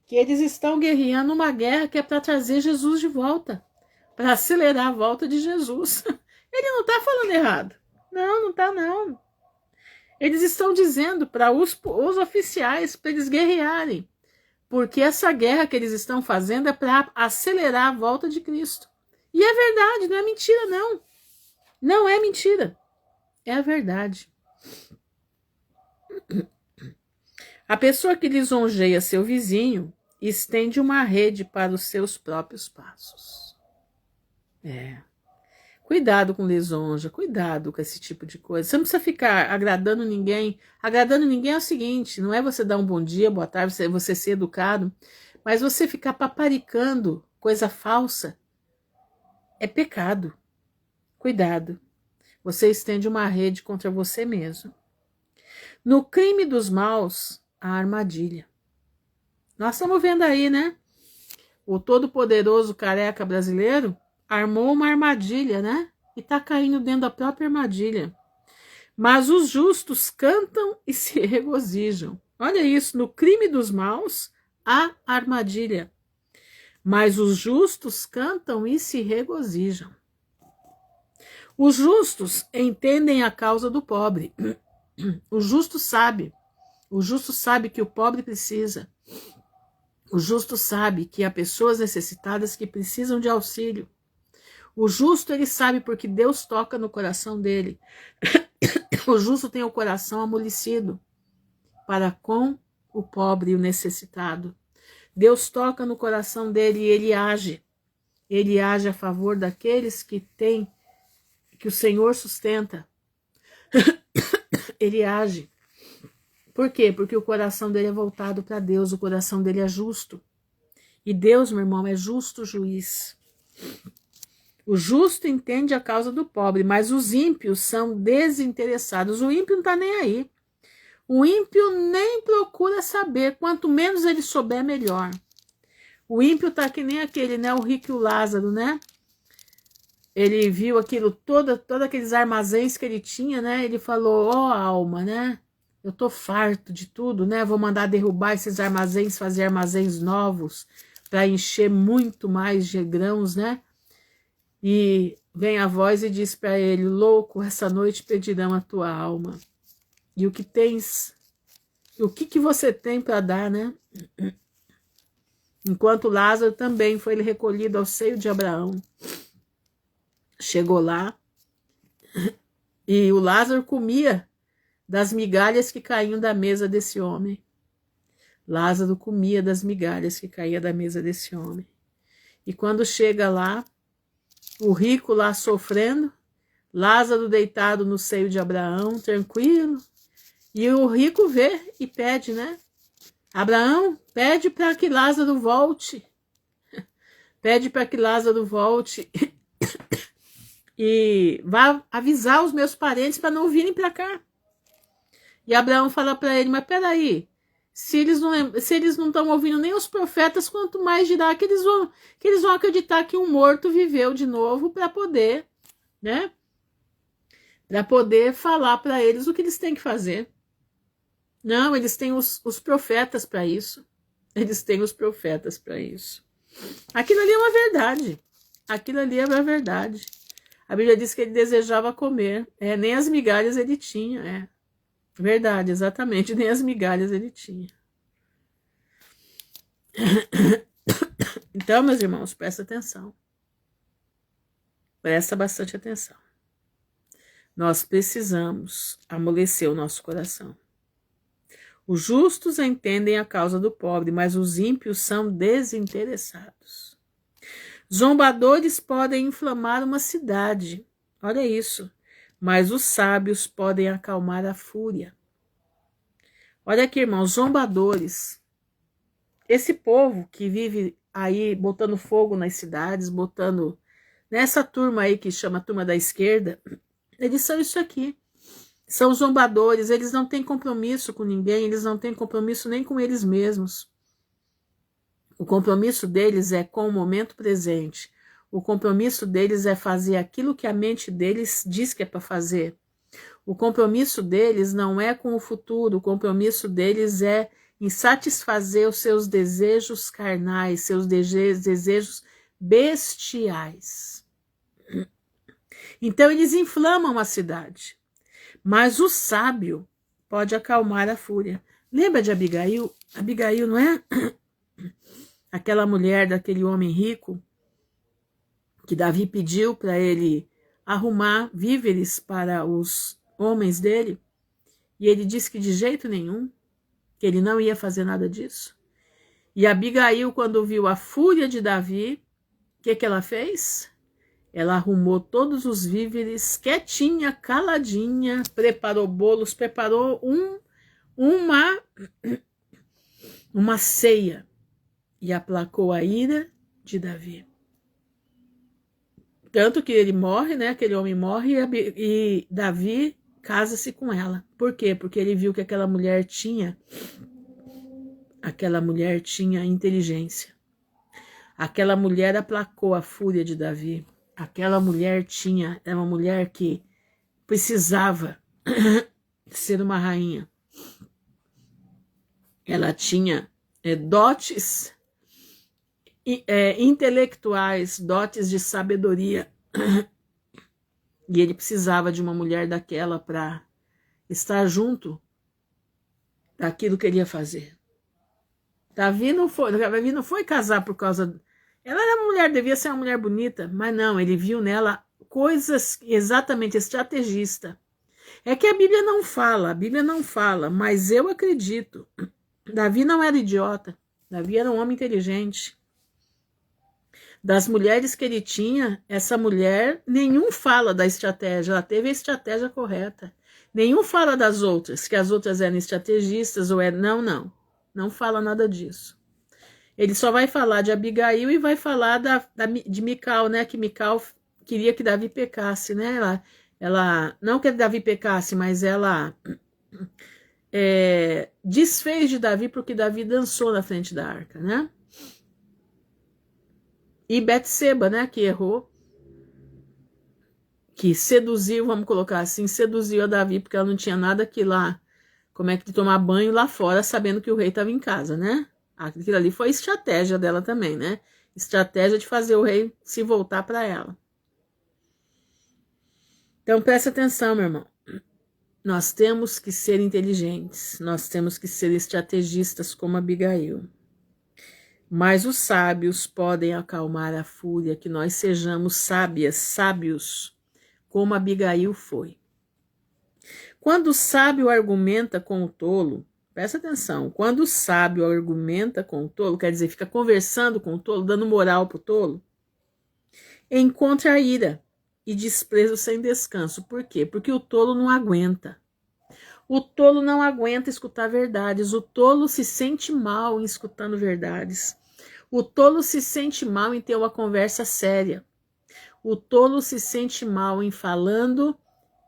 que eles estão guerreando uma guerra que é para trazer Jesus de volta, para acelerar a volta de Jesus. Ele não está falando errado. Não, não está não. Eles estão dizendo para os oficiais, para eles guerrearem, porque essa guerra que eles estão fazendo é para acelerar a volta de Cristo. E é verdade, não é mentira não. Não é mentira. É a verdade. A pessoa que lisonjeia seu vizinho estende uma rede para os seus próprios passos. Cuidado com lisonja, cuidado com esse tipo de coisa. Você não precisa ficar agradando ninguém. Agradando ninguém é o seguinte, não é você dar um bom dia, boa tarde, você ser educado, mas você ficar paparicando coisa falsa é pecado. Cuidado. Você estende uma rede contra você mesmo. No crime dos maus, a armadilha. Nós estamos vendo aí, né? O todo-poderoso careca brasileiro armou uma armadilha, né? E está caindo dentro da própria armadilha. Mas os justos cantam e se regozijam. Olha isso, no crime dos maus, há armadilha. Mas os justos cantam e se regozijam. Os justos entendem a causa do pobre. O justo sabe que o pobre precisa. O justo sabe que há pessoas necessitadas que precisam de auxílio. O justo, ele sabe porque Deus toca no coração dele. O justo tem o coração amolecido para com o pobre e o necessitado. Deus toca no coração dele e ele age. Ele age a favor daqueles que o Senhor sustenta. Ele age. Por quê? Porque o coração dele é voltado para Deus, o coração dele é justo. E Deus, meu irmão, é justo juiz. O justo entende a causa do pobre, mas os ímpios são desinteressados. O ímpio não está nem aí. O ímpio nem procura saber, quanto menos ele souber, melhor. O ímpio está que nem aquele, né? O rico e o Lázaro, né? Ele viu aquilo, todos aqueles armazéns que ele tinha, né? Ele falou, ó alma, né? Eu tô farto de tudo, né? Vou mandar derrubar esses armazéns, fazer armazéns novos para encher muito mais de grãos, né? E vem a voz e diz para ele, louco, essa noite pedirão a tua alma. E o que tens, o que você tem para dar, né? Enquanto Lázaro também foi recolhido ao seio de Abraão. Chegou lá e o Lázaro comia das migalhas que caíam da mesa desse homem. Lázaro comia das migalhas que caíam da mesa desse homem. E quando chega lá, o rico lá sofrendo, Lázaro deitado no seio de Abraão, tranquilo, e o rico vê e pede, né? Abraão, pede para que Lázaro volte. Pede para que Lázaro volte e vá avisar os meus parentes para não virem para cá. E Abraão fala para ele, mas peraí, se eles não estão ouvindo nem os profetas, quanto mais dirá que eles vão acreditar que um morto viveu de novo para poder, né? Para poder falar para eles o que eles têm que fazer. Não, eles têm os profetas para isso. Eles têm os profetas para isso. Aquilo ali é uma verdade. Aquilo ali é uma verdade. A Bíblia diz que ele desejava comer. Nem as migalhas ele tinha. Verdade, exatamente. Nem as migalhas ele tinha. Então, meus irmãos, presta atenção. Presta bastante atenção. Nós precisamos amolecer o nosso coração. Os justos entendem a causa do pobre, mas os ímpios são desinteressados. Zombadores podem inflamar uma cidade. Olha isso. Mas os sábios podem acalmar a fúria. Olha aqui, irmãos, zombadores. Esse povo que vive aí botando fogo nas cidades, botando... Nessa turma aí que chama a turma da esquerda, eles são isso aqui. São zombadores, eles não têm compromisso com ninguém, eles não têm compromisso nem com eles mesmos. O compromisso deles é com o momento presente. O compromisso deles é fazer aquilo que a mente deles diz que é para fazer. O compromisso deles não é com o futuro, o compromisso deles é em satisfazer os seus desejos carnais, seus desejos bestiais. Então eles inflamam a cidade, mas o sábio pode acalmar a fúria. Lembra de Abigail? Abigail não é aquela mulher daquele homem rico que Davi pediu para ele arrumar víveres para os homens dele, e ele disse que de jeito nenhum, que ele não ia fazer nada disso. E Abigail, quando viu a fúria de Davi, o que ela fez? Ela arrumou todos os víveres, quietinha, caladinha, preparou bolos, preparou uma ceia e aplacou a ira de Davi. Tanto que ele morre, né? Aquele homem morre e Davi casa-se com ela. Por quê? Porque ele viu que aquela mulher tinha inteligência. Aquela mulher aplacou a fúria de Davi. Aquela mulher era uma mulher que precisava ser uma rainha. Ela tinha dotes intelectuais, dotes de sabedoria. E ele precisava de uma mulher daquela para estar junto daquilo que ele ia fazer. Davi não foi casar por causa... Ela era uma mulher, devia ser uma mulher bonita, mas não, ele viu nela coisas exatamente estrategista. É que a Bíblia não fala, mas eu acredito. Davi não era idiota, Davi era um homem inteligente. Das mulheres que ele tinha, essa mulher, nenhum fala da estratégia, ela teve a estratégia correta. Nenhum fala das outras, que as outras eram estrategistas ou eram... Não fala nada disso. Ele só vai falar de Abigail e vai falar de Mical, né? Que Mical queria que Davi pecasse, né? Ela não que Davi pecasse, mas ela desfez de Davi porque Davi dançou na frente da arca, né? E Betseba, né? Que errou, que seduziu, vamos colocar assim, seduziu a Davi porque ela não tinha nada que lá, como é que tomar banho lá fora, sabendo que o rei estava em casa, né? Aquilo ali foi estratégia dela também, né? Estratégia de fazer o rei se voltar para ela. Então, presta atenção, meu irmão. Nós temos que ser inteligentes. Nós temos que ser estrategistas como Abigail. Mas os sábios podem acalmar a fúria, que nós sejamos sábios, como Abigail foi. Quando o sábio argumenta com o tolo, presta atenção, quando o sábio argumenta com o tolo, quer dizer, fica conversando com o tolo, dando moral pro tolo, encontra a ira e desprezo sem descanso. Por quê? Porque o tolo não aguenta. O tolo não aguenta escutar verdades. O tolo se sente mal em escutando verdades. O tolo se sente mal em ter uma conversa séria. O tolo se sente mal em falando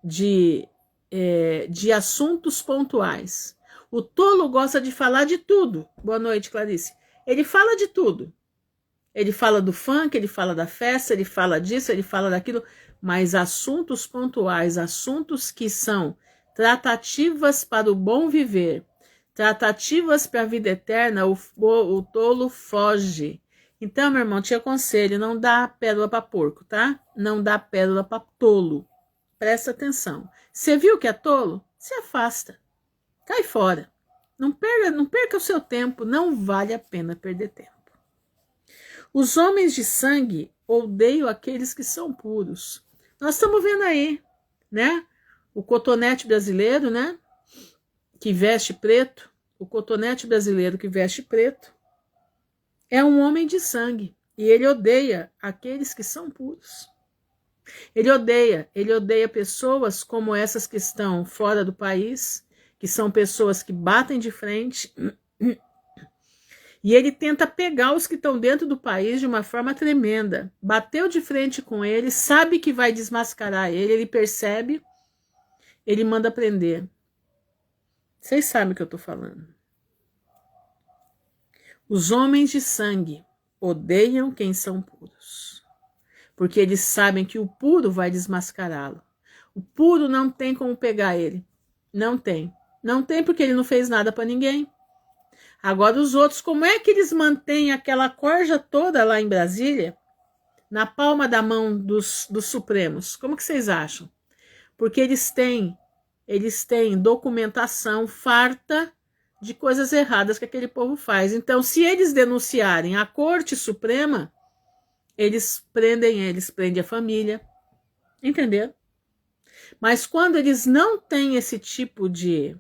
de assuntos pontuais. O tolo gosta de falar de tudo. Boa noite, Clarice. Ele fala de tudo. Ele fala do funk, ele fala da festa, ele fala disso, ele fala daquilo, mas assuntos pontuais, assuntos que são tratativas para o bom viver, tratativas para a vida eterna, o tolo foge. Então, meu irmão, te aconselho, não dá pérola para porco, tá? Não dá pérola para tolo. Presta atenção. Você viu que é tolo? Se afasta. Cai fora. Não perca o seu tempo. Não vale a pena perder tempo. Os homens de sangue odeiam aqueles que são puros. Nós estamos vendo aí, né? O cotonete brasileiro, né? Que veste preto. O cotonete brasileiro que veste preto é um homem de sangue. E ele odeia aqueles que são puros. Ele odeia pessoas como essas que estão fora do país, que são pessoas que batem de frente, e ele tenta pegar os que estão dentro do país de uma forma tremenda. Bateu de frente com ele, sabe que vai desmascarar ele percebe, ele manda prender. Vocês sabem o que eu estou falando. Os homens de sangue odeiam quem são puros, porque eles sabem que o puro vai desmascará-lo. O puro não tem como pegar ele. Não tem. Não tem porque ele não fez nada para ninguém. Agora os outros, como é que eles mantêm aquela corja toda lá em Brasília na palma da mão dos Supremos? Como que vocês acham? Porque eles têm documentação farta de coisas erradas que aquele povo faz. Então, se eles denunciarem a Corte Suprema, eles prendem a família. Entenderam? Mas quando eles não têm esse tipo de...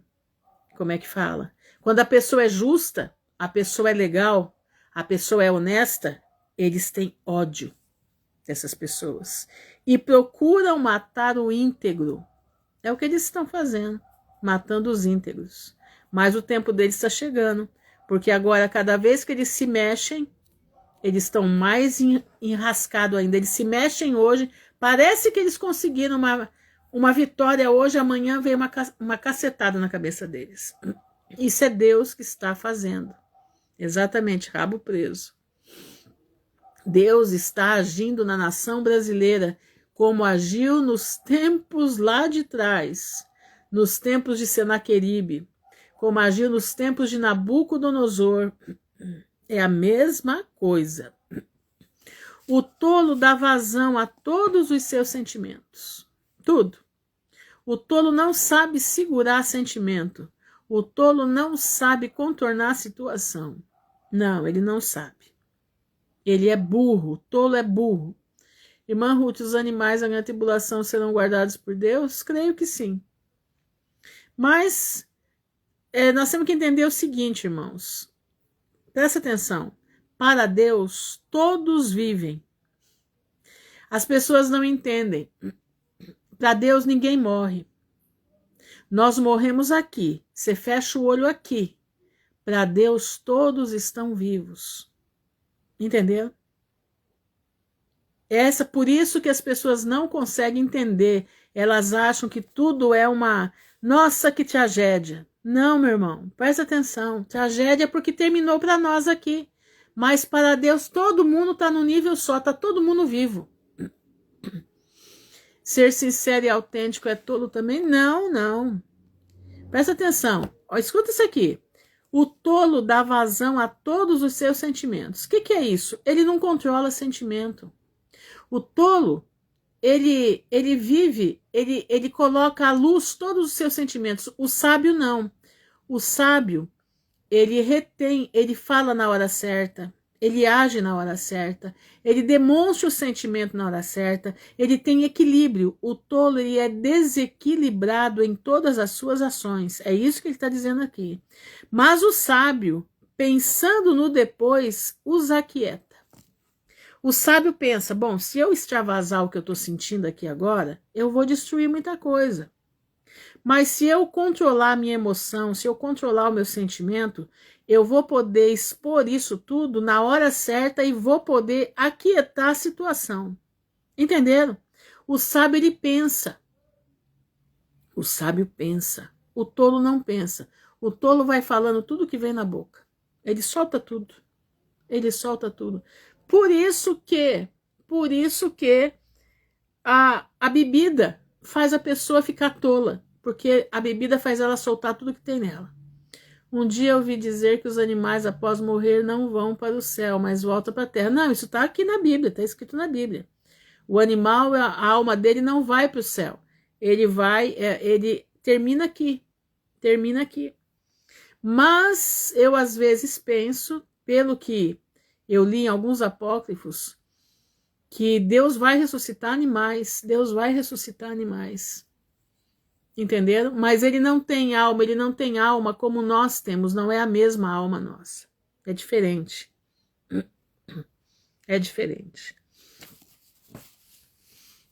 Como é que fala? Quando a pessoa é justa, a pessoa é legal, a pessoa é honesta, eles têm ódio dessas pessoas. E procuram matar o íntegro. É o que eles estão fazendo, matando os íntegros. Mas o tempo deles está chegando, porque agora, cada vez que eles se mexem, eles estão mais enrascados ainda. Eles se mexem hoje, parece que eles conseguiram uma vitória hoje, amanhã vem uma cacetada na cabeça deles. Isso é Deus que está fazendo. Exatamente, rabo preso. Deus está agindo na nação brasileira como agiu nos tempos lá de trás, nos tempos de Senaqueribe, como agiu nos tempos de Nabucodonosor. É a mesma coisa. O tolo dá vazão a todos os seus sentimentos. Tudo. O tolo não sabe segurar sentimento. O tolo não sabe contornar a situação. Não, ele não sabe. Ele é burro. O tolo é burro. Irmã Ruth, os animais da grande tribulação serão guardados por Deus? Creio que sim. Mas nós temos que entender o seguinte, irmãos. Presta atenção. Para Deus, todos vivem. As pessoas não entendem. Para Deus, ninguém morre. Nós morremos aqui. Você fecha o olho aqui. Para Deus, todos estão vivos. Entendeu? Por isso que as pessoas não conseguem entender. Elas acham que tudo é uma... Nossa, que tragédia. Não, meu irmão, presta atenção. Tragédia é porque terminou para nós aqui. Mas para Deus, todo mundo está no nível só. Está todo mundo vivo. Ser sincero e autêntico é tolo também? Não, não. Presta atenção. Ó, escuta isso aqui. O tolo dá vazão a todos os seus sentimentos. O que é isso? Ele não controla sentimento. O tolo, ele vive, ele coloca à luz todos os seus sentimentos. O sábio não. O sábio, ele retém, ele fala na hora certa. Ele age na hora certa, ele demonstra o sentimento na hora certa, ele tem equilíbrio. O tolo, ele é desequilibrado em todas as suas ações. É isso que ele está dizendo aqui. Mas o sábio, pensando no depois, os aquieta. O sábio pensa, bom, se eu extravasar o que eu estou sentindo aqui agora, eu vou destruir muita coisa. Mas se eu controlar a minha emoção, se eu controlar o meu sentimento, eu vou poder expor isso tudo na hora certa e vou poder aquietar a situação. Entenderam? O sábio, ele pensa. O sábio pensa. O tolo não pensa. O tolo vai falando tudo que vem na boca. Ele solta tudo. Ele solta tudo. Por isso que a bebida faz a pessoa ficar tola. Porque a bebida faz ela soltar tudo que tem nela. Um dia eu ouvi dizer que os animais após morrer não vão para o céu, mas voltam para a terra. Não, isso está aqui na Bíblia, está escrito na Bíblia. O animal, a alma dele não vai para o céu. Ele termina aqui. Termina aqui. Mas eu às vezes penso, pelo que eu li em alguns apócrifos, que Deus vai ressuscitar animais. Deus vai ressuscitar animais. Entenderam? Mas ele não tem alma como nós temos, não é a mesma alma nossa. É diferente. É diferente.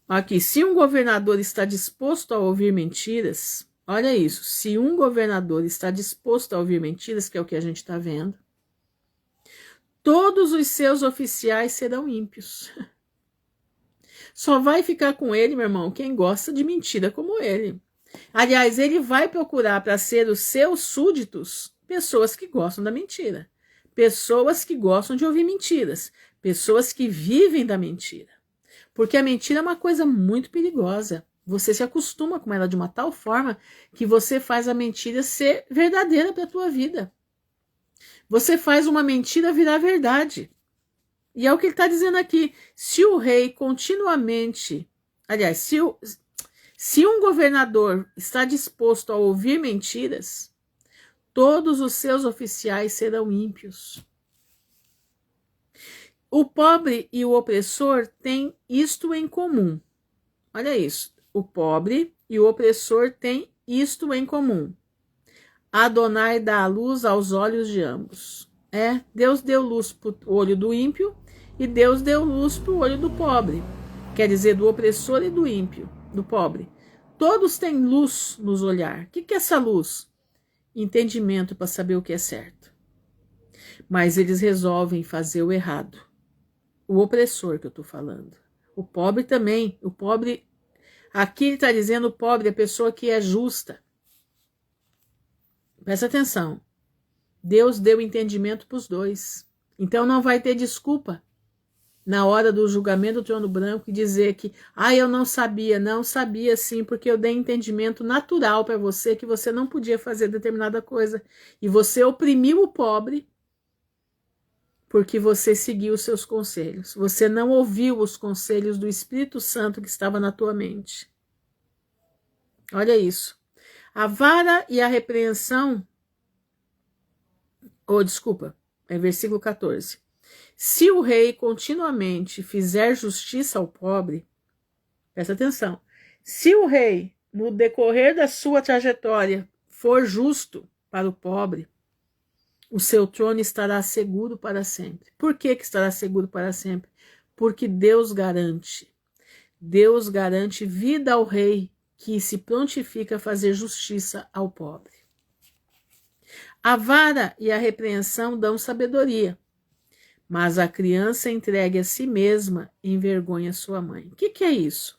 Aqui, se um governador está disposto a ouvir mentiras, olha isso, se um governador está disposto a ouvir mentiras, que é o que a gente está vendo, todos os seus oficiais serão ímpios. Só vai ficar com ele, meu irmão, quem gosta de mentira como ele. Aliás, ele vai procurar para ser os seus súditos pessoas que gostam da mentira, pessoas que gostam de ouvir mentiras, pessoas que vivem da mentira. Porque a mentira é uma coisa muito perigosa. Você se acostuma com ela de uma tal forma que você faz a mentira ser verdadeira para a tua vida. Você faz uma mentira virar verdade. E é o que ele está dizendo aqui. Se o rei continuamente... Aliás, se um governador está disposto a ouvir mentiras, todos os seus oficiais serão ímpios. O pobre e o opressor têm isto em comum. Olha isso. O pobre e o opressor têm isto em comum. Adonai dá a luz aos olhos de ambos. Deus deu luz para o olho do ímpio e Deus deu luz para o olho do pobre. Quer dizer, do opressor e do ímpio, do pobre. Todos têm luz nos olhar. O que é essa luz? Entendimento para saber o que é certo. Mas eles resolvem fazer o errado. O opressor que eu estou falando. O pobre também. O pobre, aqui ele está dizendo o pobre é a pessoa que é justa. Presta atenção. Deus deu entendimento para os dois. Então não vai ter desculpa na hora do julgamento do trono branco e dizer que eu não sabia. Não sabia sim, porque eu dei entendimento natural para você que você não podia fazer determinada coisa. E você oprimiu o pobre porque você seguiu os seus conselhos. Você não ouviu os conselhos do Espírito Santo que estava na tua mente. Olha isso. A vara e a repreensão... versículo 14. Se o rei continuamente fizer justiça ao pobre, presta atenção, se o rei, no decorrer da sua trajetória, for justo para o pobre, o seu trono estará seguro para sempre. Por que estará seguro para sempre? Porque Deus garante vida ao rei que se prontifica a fazer justiça ao pobre. A vara e a repreensão dão sabedoria, mas a criança entregue a si mesma envergonha sua mãe. O que é isso?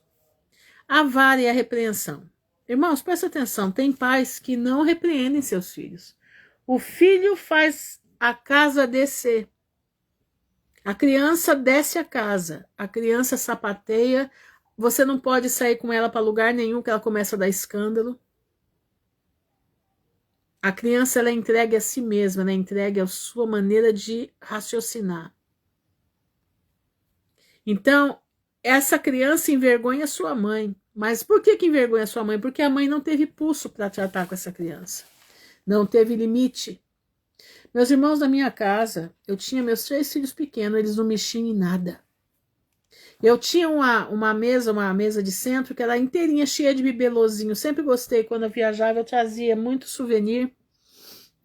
A vara e a repreensão. Irmãos, presta atenção, tem pais que não repreendem seus filhos. O filho faz a casa descer. A criança desce a casa, a criança sapateia, você não pode sair com ela para lugar nenhum que ela começa a dar escândalo. A criança ela é entregue a si mesma, ela é entregue à sua maneira de raciocinar. Então, essa criança envergonha sua mãe. Mas por que envergonha sua mãe? Porque a mãe não teve pulso para tratar com essa criança. Não teve limite. Meus irmãos da minha casa, eu tinha meus 3 filhos pequenos, eles não mexiam em nada. Eu tinha uma mesa de centro que era inteirinha, cheia de bibelozinho. Sempre gostei, quando eu viajava, eu trazia muito souvenir.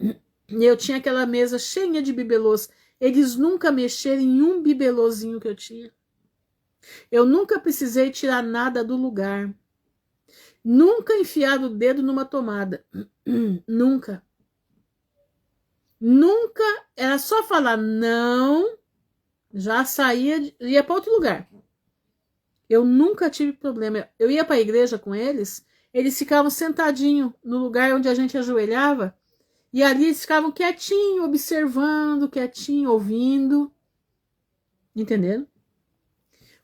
E eu tinha aquela mesa cheia de bibelôs. Eles nunca mexeram em um bibelôzinho que eu tinha. Eu nunca precisei tirar nada do lugar. Nunca enfiar o dedo numa tomada. Nunca. Nunca. Era só falar não, já saía, ia para outro lugar. Eu nunca tive problema. Eu ia para a igreja com eles, eles ficavam sentadinhos no lugar onde a gente ajoelhava, e ali eles ficavam quietinho, observando, quietinho, ouvindo. Entenderam?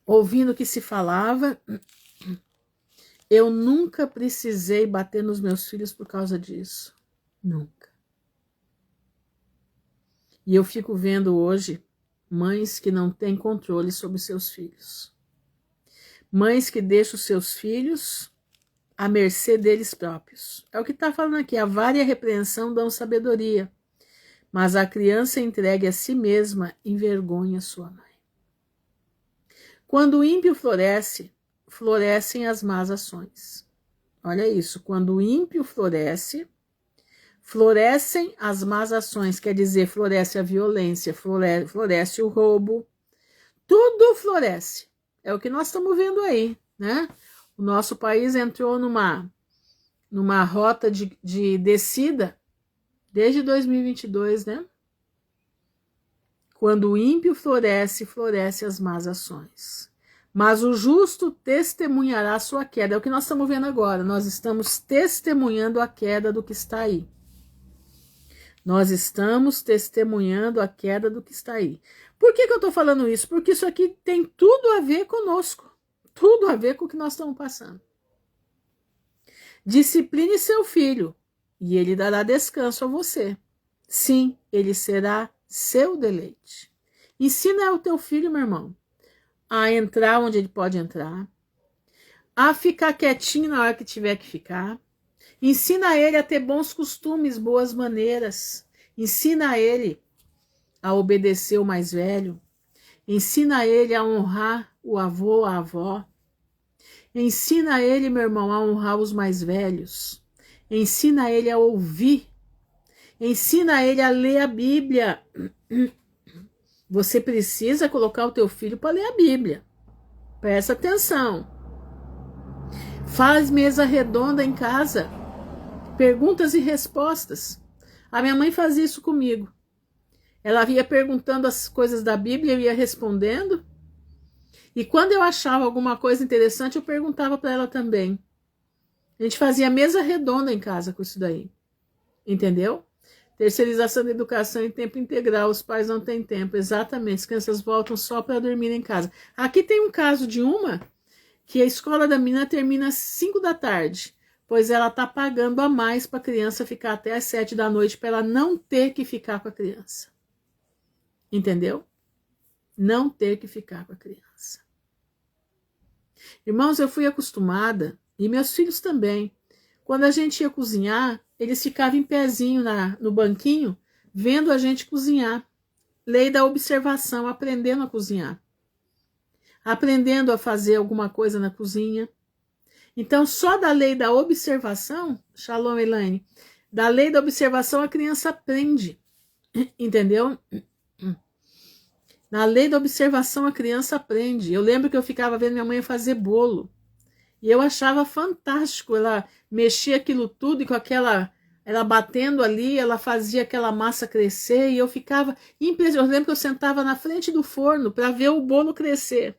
Ouvindo o que se falava. Eu nunca precisei bater nos meus filhos por causa disso. Nunca. E eu fico vendo hoje mães que não têm controle sobre seus filhos. Mães que deixam seus filhos à mercê deles próprios. É o que está falando aqui. A vara e a repreensão dão sabedoria, mas a criança entregue a si mesma envergonha sua mãe. Quando o ímpio floresce, florescem as más ações. Olha isso. Quando o ímpio floresce, florescem as más ações. Quer dizer, floresce a violência, floresce o roubo. Tudo floresce. É o que nós estamos vendo aí, né? O nosso país entrou numa rota de descida desde 2022, né? Quando o ímpio floresce, floresce as más ações. Mas o justo testemunhará a sua queda. É o que nós estamos vendo agora. Nós estamos testemunhando a queda do que está aí. Nós estamos testemunhando a queda do que está aí. Por que eu estou falando isso? Porque isso aqui tem tudo a ver conosco. Tudo a ver com o que nós estamos passando. Discipline seu filho, e ele dará descanso a você. Sim, ele será seu deleite. Ensina o teu filho, meu irmão, a entrar onde ele pode entrar, a ficar quietinho na hora que tiver que ficar. Ensina ele a ter bons costumes, boas maneiras. Ensina ele a obedecer o mais velho. Ensina ele a honrar o avô, a avó. Ensina ele, meu irmão, a honrar os mais velhos. Ensina ele a ouvir. Ensina ele a ler a Bíblia. Você precisa colocar o teu filho para ler a Bíblia. Presta atenção. Faz mesa redonda em casa. Perguntas e respostas. A minha mãe fazia isso comigo. Ela ia perguntando as coisas da Bíblia, eu ia respondendo. E quando eu achava alguma coisa interessante, eu perguntava para ela também. A gente fazia mesa redonda em casa com isso daí. Entendeu? Terceirização da educação em tempo integral. Os pais não têm tempo. Exatamente. As crianças voltam só para dormir em casa. Aqui tem um caso de uma que a escola da menina termina às 5 da tarde. Pois ela está pagando a mais para a criança ficar até às 7 da noite para ela não ter que ficar com a criança. Entendeu? Não ter que ficar com a criança. Irmãos, eu fui acostumada, e meus filhos também, quando a gente ia cozinhar, eles ficavam em pezinho no banquinho, vendo a gente cozinhar. Lei da observação, aprendendo a cozinhar. Aprendendo a fazer alguma coisa na cozinha. Então, só da lei da observação, Shalom, Elaine, da lei da observação a criança aprende. Entendeu? Na lei da observação a criança aprende. Eu lembro que eu ficava vendo minha mãe fazer bolo. E eu achava fantástico. Ela mexia aquilo tudo e com aquela... Ela batendo ali, ela fazia aquela massa crescer e eu ficava impressionada. Eu lembro que eu sentava na frente do forno para ver o bolo crescer.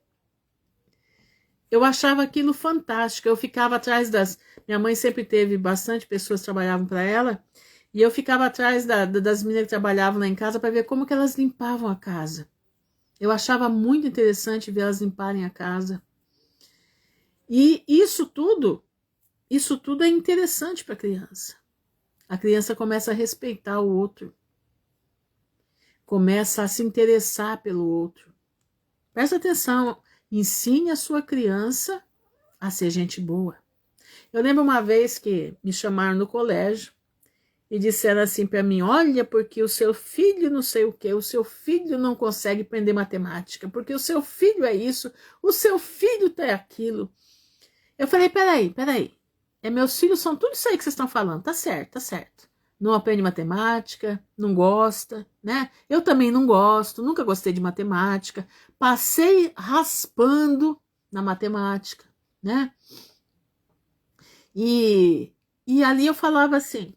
Eu achava aquilo fantástico. Eu ficava atrás das... Minha mãe sempre teve bastante pessoas que trabalhavam para ela. E eu ficava atrás das meninas que trabalhavam lá em casa para ver como que elas limpavam a casa. Eu achava muito interessante ver elas limparem a casa. E isso tudo é interessante para a criança. A criança começa a respeitar o outro. Começa a se interessar pelo outro. Presta atenção, ensine a sua criança a ser gente boa. Eu lembro uma vez que me chamaram no colégio e disseram assim para mim, olha, porque o seu filho não sei o que, o seu filho não consegue aprender matemática, porque o seu filho é isso, o seu filho é aquilo. Eu falei, peraí, meus filhos são tudo isso aí que vocês estão falando, tá certo. Não aprende matemática, não gosta, né? Eu também não gosto, nunca gostei de matemática, passei raspando na matemática, né? E ali eu falava assim,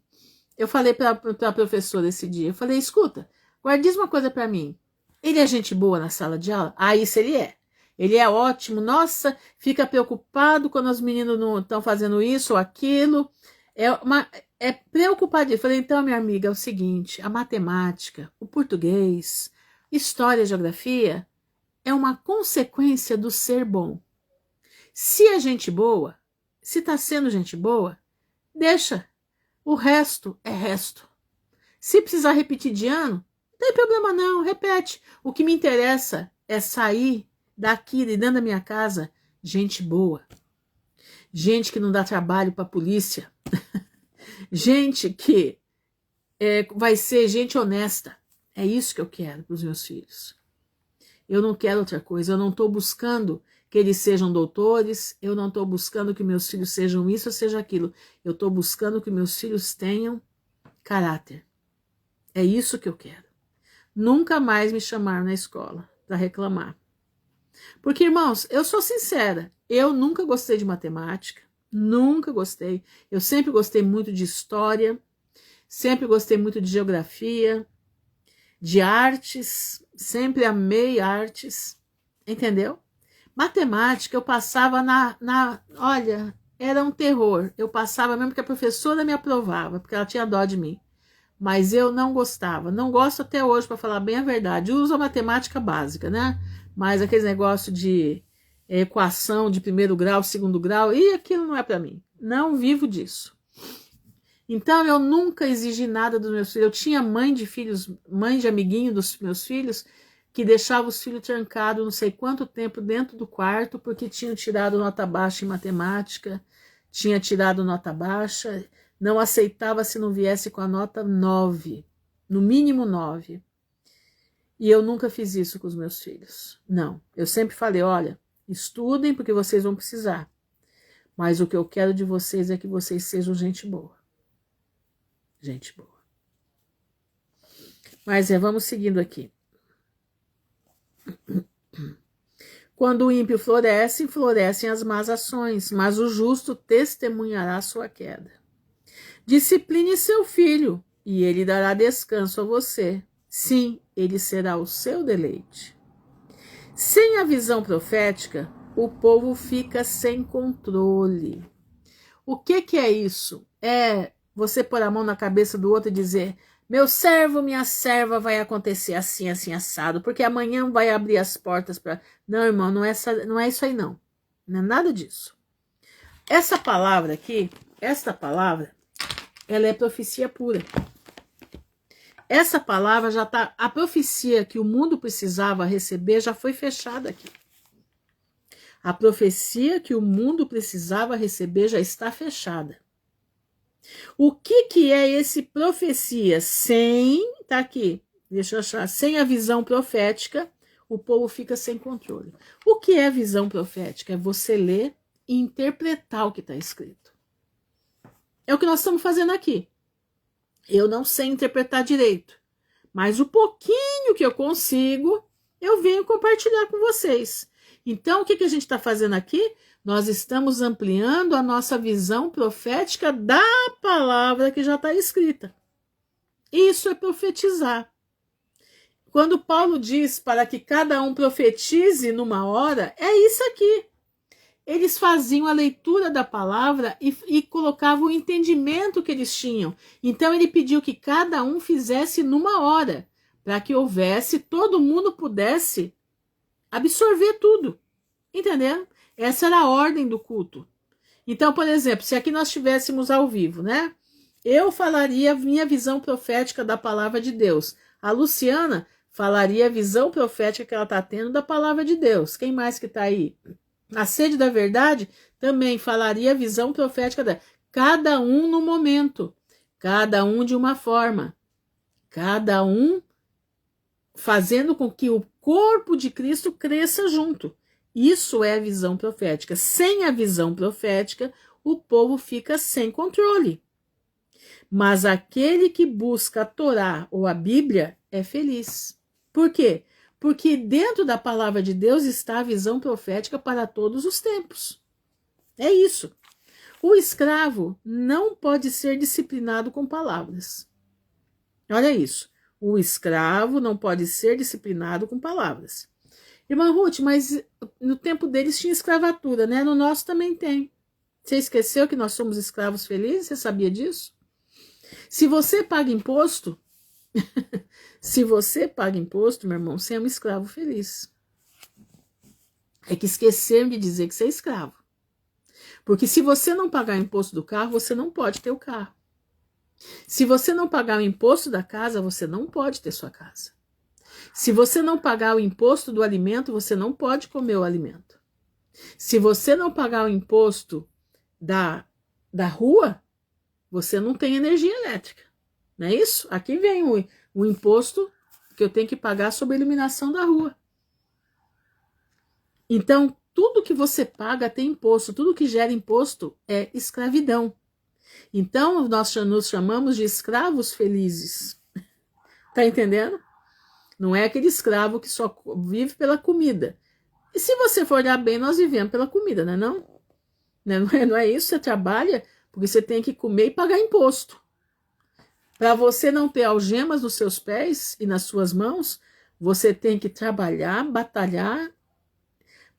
eu falei para a professora esse dia, eu falei, escuta, agora diz uma coisa para mim, ele é gente boa na sala de aula? Ah, isso ele é. Ele é ótimo, nossa, fica preocupado quando os meninos não estão fazendo isso ou aquilo. É preocupado. Eu falei, então, minha amiga, é o seguinte, a matemática, o português, história e geografia é uma consequência do ser bom. Se é gente boa, se está sendo gente boa, deixa. O resto é resto. Se precisar repetir de ano, não tem problema não, repete. O que me interessa é sair daqui, de dentro da minha casa, gente boa. Gente que não dá trabalho para a polícia. Gente que vai ser gente honesta. É isso que eu quero para os meus filhos. Eu não quero outra coisa. Eu não estou buscando que eles sejam doutores. Eu não estou buscando que meus filhos sejam isso ou seja aquilo. Eu estou buscando que meus filhos tenham caráter. É isso que eu quero. Nunca mais me chamaram na escola para reclamar. Porque, irmãos, eu sou sincera. Eu nunca gostei de matemática. Nunca gostei. Eu sempre gostei muito de história. Sempre gostei muito de geografia. De artes. Sempre amei artes. Entendeu? Matemática, eu passava olha, era um terror. Eu passava mesmo porque a professora me aprovava, porque ela tinha dó de mim. Mas eu não gostava. Não gosto até hoje, para falar bem a verdade. Eu uso a matemática básica, né? Mas aquele negócio de equação de primeiro grau, segundo grau, e aquilo não é para mim. Não vivo disso. Então eu nunca exigi nada dos meus filhos. Eu tinha mãe de amiguinho dos meus filhos, que deixava os filhos trancados não sei quanto tempo dentro do quarto, porque tinham tirado nota baixa em matemática, tinha tirado nota baixa, não aceitava se não viesse com a nota 9, no mínimo 9. E eu nunca fiz isso com os meus filhos. Não, eu sempre falei, olha, estudem porque vocês vão precisar. Mas o que eu quero de vocês é que vocês sejam gente boa. Gente boa. Mas vamos seguindo aqui. Quando o ímpio floresce, florescem as más ações, mas o justo testemunhará sua queda. Discipline seu filho, e ele dará descanso a você. Sim, ele será o seu deleite. Sem a visão profética, o povo fica sem controle. O que é isso? É você pôr a mão na cabeça do outro e dizer, meu servo, minha serva, vai acontecer assim, assim, assado, porque amanhã vai abrir as portas para... Não, irmão, não é isso aí não. Não é nada disso. Essa palavra aqui, esta palavra, ela é profecia pura. Essa palavra já está... A profecia que o mundo precisava receber já foi fechada aqui. A profecia que o mundo precisava receber já está fechada. O que é esse profecia? Tá aqui, deixa eu achar, sem a visão profética, o povo fica sem controle. O que é visão profética? É você ler e interpretar o que está escrito. É o que nós estamos fazendo aqui. Eu não sei interpretar direito, mas o pouquinho que eu consigo, eu venho compartilhar com vocês. Então, o que a gente está fazendo aqui? Nós estamos ampliando a nossa visão profética da palavra que já está escrita. Isso é profetizar. Quando Paulo diz para que cada um profetize numa hora, é isso aqui. Eles faziam a leitura da palavra e colocavam o entendimento que eles tinham. Então ele pediu que cada um fizesse numa hora, para que houvesse, todo mundo pudesse absorver tudo. Entendeu? Essa era a ordem do culto. Então, por exemplo, se aqui nós estivéssemos ao vivo, né? Eu falaria a minha visão profética da palavra de Deus. A Luciana falaria a visão profética que ela está tendo da palavra de Deus. Quem mais que está aí? A Sede da Verdade também falaria a visão profética dela. Cada um no momento. Cada um de uma forma. Cada um fazendo com que o corpo de Cristo cresça junto. Isso é a visão profética. Sem a visão profética, o povo fica sem controle. Mas aquele que busca a Torá ou a Bíblia é feliz. Por quê? Porque dentro da palavra de Deus está a visão profética para todos os tempos. É isso. O escravo não pode ser disciplinado com palavras. Olha isso. O escravo não pode ser disciplinado com palavras. Irmã Ruth, mas no tempo deles tinha escravatura, né? No nosso também tem. Você esqueceu que nós somos escravos felizes? Você sabia disso? Se você paga imposto, se você paga imposto, meu irmão, você é um escravo feliz. É que esqueceram de dizer que você é escravo. Porque se você não pagar o imposto do carro, você não pode ter o carro. Se você não pagar o imposto da casa, você não pode ter sua casa. Se você não pagar o imposto do alimento, você não pode comer o alimento. Se você não pagar o imposto da rua, você não tem energia elétrica. Não é isso? Aqui vem o imposto que eu tenho que pagar sobre a iluminação da rua. Então, tudo que você paga tem imposto. Tudo que gera imposto é escravidão. Então, nós nos chamamos de escravos felizes. Tá entendendo? Não é aquele escravo que só vive pela comida. E se você for olhar bem, nós vivemos pela comida, não é não? Não é isso? Você trabalha porque você tem que comer e pagar imposto. Para você não ter algemas nos seus pés e nas suas mãos, você tem que trabalhar, batalhar,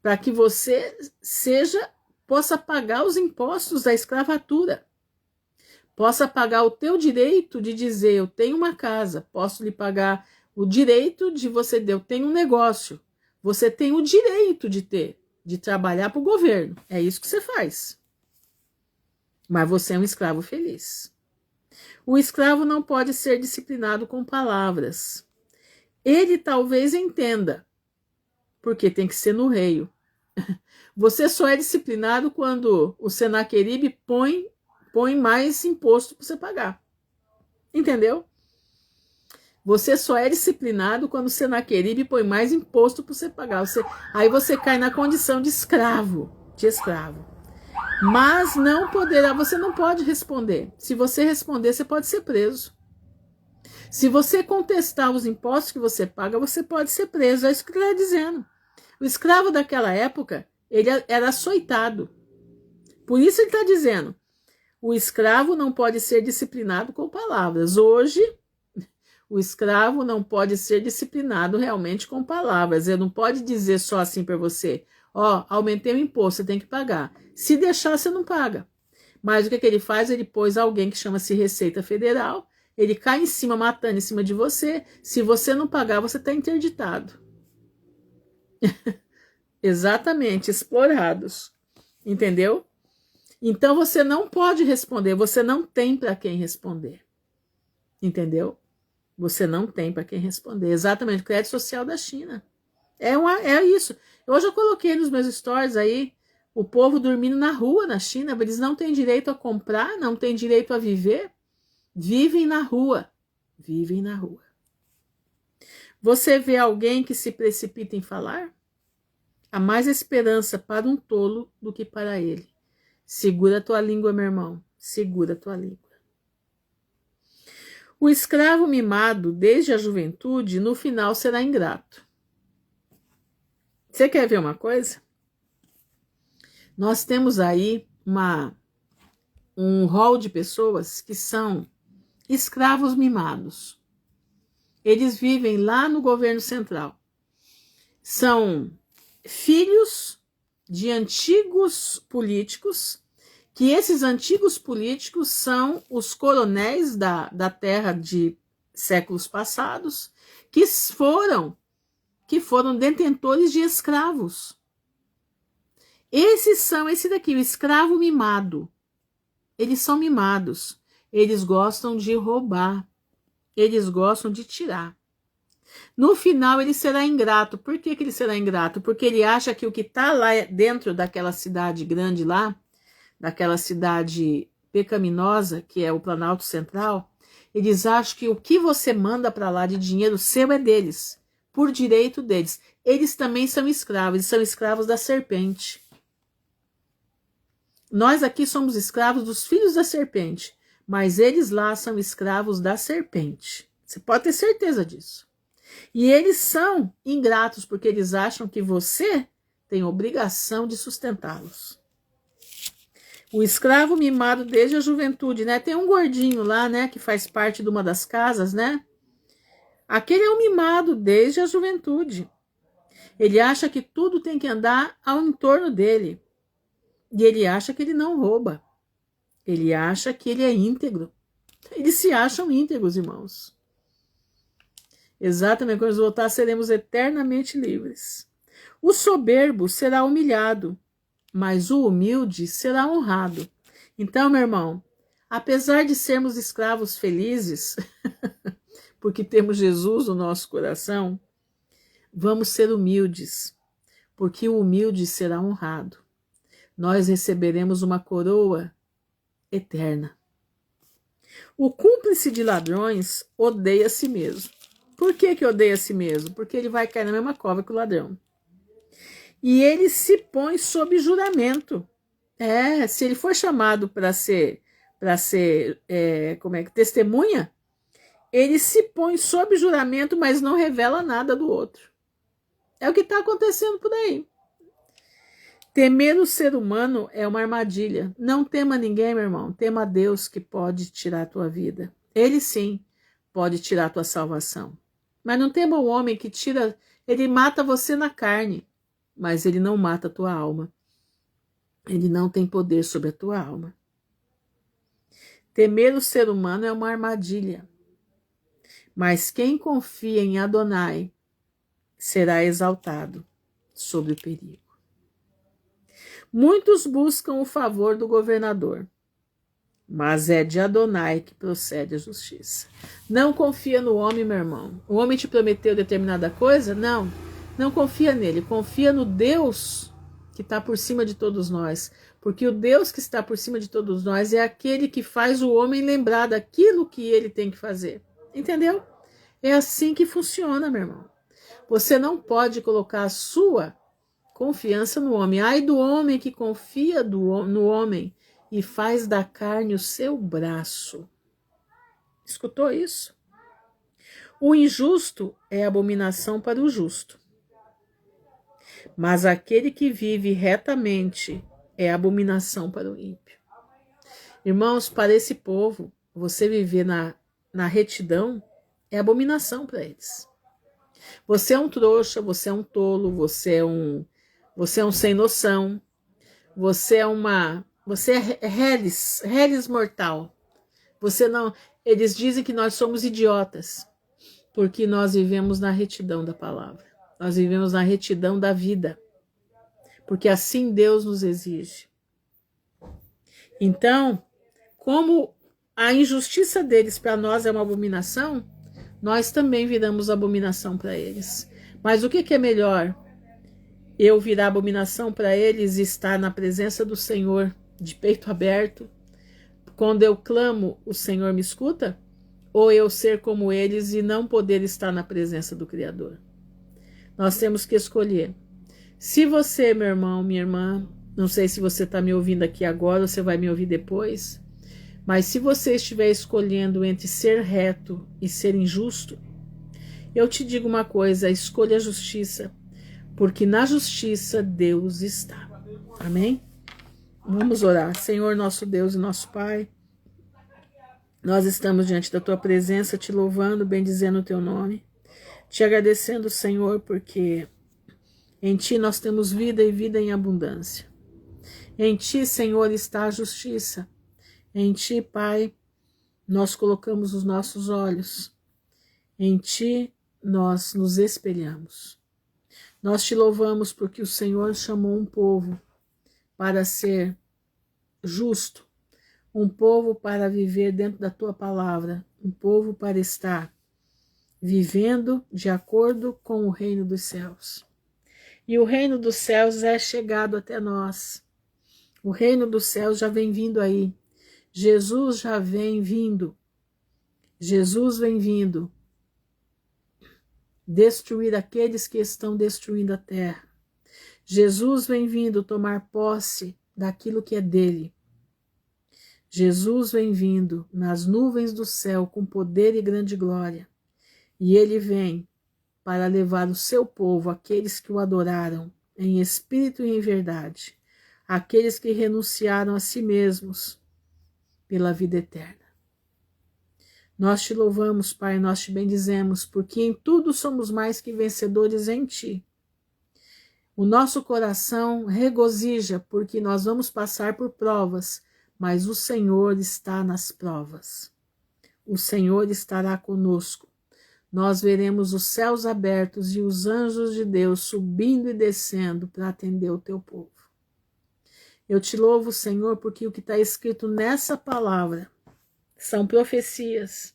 para que você possa pagar os impostos da escravatura. Possa pagar o teu direito de dizer, eu tenho uma casa, posso lhe pagar o direito de você ter, eu tenho um negócio. Você tem o direito de trabalhar para o governo. É isso que você faz. mas você é um escravo feliz. O escravo não pode ser disciplinado com palavras. Ele talvez entenda, porque tem que ser no reio. Você só é disciplinado quando o Senaqueribe põe mais imposto para você pagar. Entendeu? Você só é disciplinado quando o Senaqueribe põe mais imposto para você pagar. Aí você cai na condição de escravo. Mas não poderá, você não pode responder. Se você responder, você pode ser preso. Se você contestar os impostos que você paga, você pode ser preso. É isso que ele está dizendo. O escravo daquela época, ele era açoitado. Por isso ele está dizendo, o escravo não pode ser disciplinado com palavras. Hoje, o escravo não pode ser disciplinado realmente com palavras. Ele não pode dizer só assim para você, aumentei o imposto, você tem que pagar. Se deixar, você não paga. Mas o que ele faz? Ele pôs alguém que chama-se Receita Federal, ele cai em cima, matando em cima de você. Se você não pagar, você está interditado. Exatamente, explorados. Entendeu? Então você não pode responder, você não tem para quem responder. Entendeu? Você não tem para quem responder. Exatamente, crédito social da China. É isso. Eu já coloquei nos meus stories aí, o povo dormindo na rua na China, eles não têm direito a comprar, não têm direito a viver, vivem na rua. Vivem na rua. Você vê alguém que se precipita em falar? Há mais esperança para um tolo do que para ele. Segura a tua língua, meu irmão. Segura a tua língua. O escravo mimado, desde a juventude, no final será ingrato. Você quer ver uma coisa? Nós temos aí um rol de pessoas que são escravos mimados. Eles vivem lá no governo central. São filhos de antigos políticos, que esses antigos políticos são os coronéis da terra de séculos passados, que foram detentores de escravos. Esse daqui, o escravo mimado. Eles são mimados. Eles gostam de roubar. Eles gostam de tirar. No final, ele será ingrato. Por que ele será ingrato? Porque ele acha que o que está lá dentro daquela cidade grande lá, daquela cidade pecaminosa, que é o Planalto Central, eles acham que o que você manda para lá de dinheiro seu é deles, por direito deles. Eles também são escravos, eles são escravos da serpente. Nós aqui somos escravos dos filhos da serpente, mas eles lá são escravos da serpente. Você pode ter certeza disso. E eles são ingratos porque eles acham que você tem obrigação de sustentá-los. O escravo mimado desde a juventude, né? Tem um gordinho lá, né, que faz parte de uma das casas, né? Aquele é um mimado desde a juventude. Ele acha que tudo tem que andar ao entorno dele. E ele acha que ele não rouba. Ele acha que ele é íntegro. Eles se acham íntegros, irmãos. Exatamente, quando nós voltar, seremos eternamente livres. O soberbo será humilhado, mas o humilde será honrado. Então, meu irmão, apesar de sermos escravos felizes, porque temos Jesus no nosso coração, vamos ser humildes, porque o humilde será honrado. Nós receberemos uma coroa eterna. O cúmplice de ladrões odeia a si mesmo. Por que odeia a si mesmo? Porque ele vai cair na mesma cova que o ladrão. E ele se põe sob juramento. Se ele for chamado para ser testemunha, ele se põe sob juramento, mas não revela nada do outro. É o que está acontecendo por aí. Temer o ser humano é uma armadilha. Não tema ninguém, meu irmão. Tema a Deus, que pode tirar a tua vida. Ele sim pode tirar a tua salvação. Mas não tema o homem que ele mata você na carne, mas ele não mata a tua alma. Ele não tem poder sobre a tua alma. Temer o ser humano é uma armadilha. Mas quem confia em Adonai será exaltado sobre o perigo. Muitos buscam o favor do governador, mas é de Adonai que procede a justiça. Não confia no homem, meu irmão. O homem te prometeu determinada coisa? Não. Não confia nele. Confia no Deus que está por cima de todos nós. Porque o Deus que está por cima de todos nós é aquele que faz o homem lembrar daquilo que ele tem que fazer. Entendeu? É assim que funciona, meu irmão. Você não pode colocar a sua confiança no homem. Ai do homem que confia no homem e faz da carne o seu braço. Escutou isso? O injusto é abominação para o justo, mas aquele que vive retamente é abominação para o ímpio. Irmãos, para esse povo, você viver na retidão é abominação para eles. Você é um trouxa, você é um tolo, você é um sem noção, você é reles mortal. Você não, eles dizem que nós somos idiotas, porque nós vivemos na retidão da palavra. Nós vivemos na retidão da vida, porque assim Deus nos exige. Então, como a injustiça deles para nós é uma abominação, nós também viramos abominação para eles. Mas o que é melhor? Eu virar abominação para eles e estar na presença do Senhor de peito aberto? Quando eu clamo, o Senhor me escuta? Ou eu ser como eles e não poder estar na presença do Criador? Nós temos que escolher. Se você, meu irmão, minha irmã, não sei se você está me ouvindo aqui agora ou você vai me ouvir depois, mas se você estiver escolhendo entre ser reto e ser injusto, eu te digo uma coisa, escolha a justiça, porque na justiça Deus está. Amém? Vamos orar. Senhor, nosso Deus e nosso Pai, nós estamos diante da Tua presença, te louvando, bendizendo o Teu nome, te agradecendo, Senhor, porque em Ti nós temos vida e vida em abundância. Em Ti, Senhor, está a justiça. Em Ti, Pai, nós colocamos os nossos olhos. Em Ti nós nos espelhamos. Nós te louvamos porque o Senhor chamou um povo para ser justo, um povo para viver dentro da Tua palavra, um povo para estar vivendo de acordo com o reino dos céus. E o reino dos céus é chegado até nós. O reino dos céus já vem vindo aí. Jesus já vem vindo. Jesus vem vindo destruir aqueles que estão destruindo a terra. Jesus vem vindo tomar posse daquilo que é dele. Jesus vem vindo nas nuvens do céu com poder e grande glória. E ele vem para levar o seu povo, aqueles que o adoraram em espírito e em verdade, aqueles que renunciaram a si mesmos pela vida eterna. Nós te louvamos, Pai, nós te bendizemos, porque em tudo somos mais que vencedores em Ti. O nosso coração regozija, porque nós vamos passar por provas, mas o Senhor está nas provas. O Senhor estará conosco. Nós veremos os céus abertos e os anjos de Deus subindo e descendo para atender o Teu povo. Eu te louvo, Senhor, porque o que está escrito nessa palavra são profecias.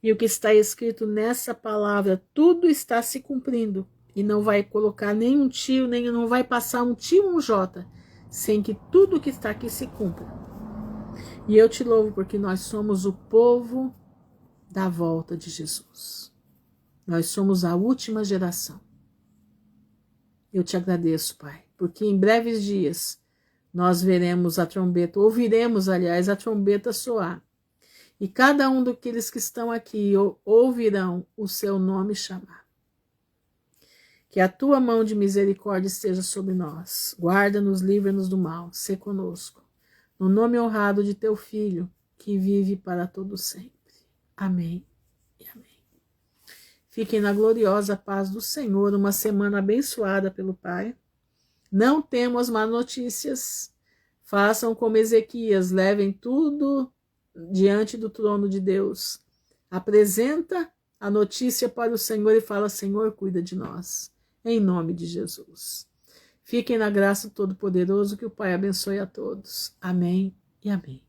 E o que está escrito nessa palavra, tudo está se cumprindo. E não vai colocar nenhum tio, nem não vai passar um tio, um jota, sem que tudo que está aqui se cumpra. E eu te louvo porque nós somos o povo da volta de Jesus. Nós somos a última geração. Eu te agradeço, Pai, porque em breves dias nós veremos a trombeta, ouviremos, aliás, a trombeta soar. E cada um daqueles que estão aqui ouvirão o seu nome chamar. Que a Tua mão de misericórdia esteja sobre nós. Guarda-nos, livra-nos do mal. Sê conosco. No nome honrado de Teu Filho, que vive para todo sempre. Amém e amém. Fiquem na gloriosa paz do Senhor, uma semana abençoada pelo Pai. Não temos más notícias. Façam como Ezequias, levem tudo diante do trono de Deus. Apresenta a notícia para o Senhor e fala: Senhor, cuida de nós. Em nome de Jesus. Fiquem na graça do Todo-Poderoso, que o Pai abençoe a todos. Amém e amém.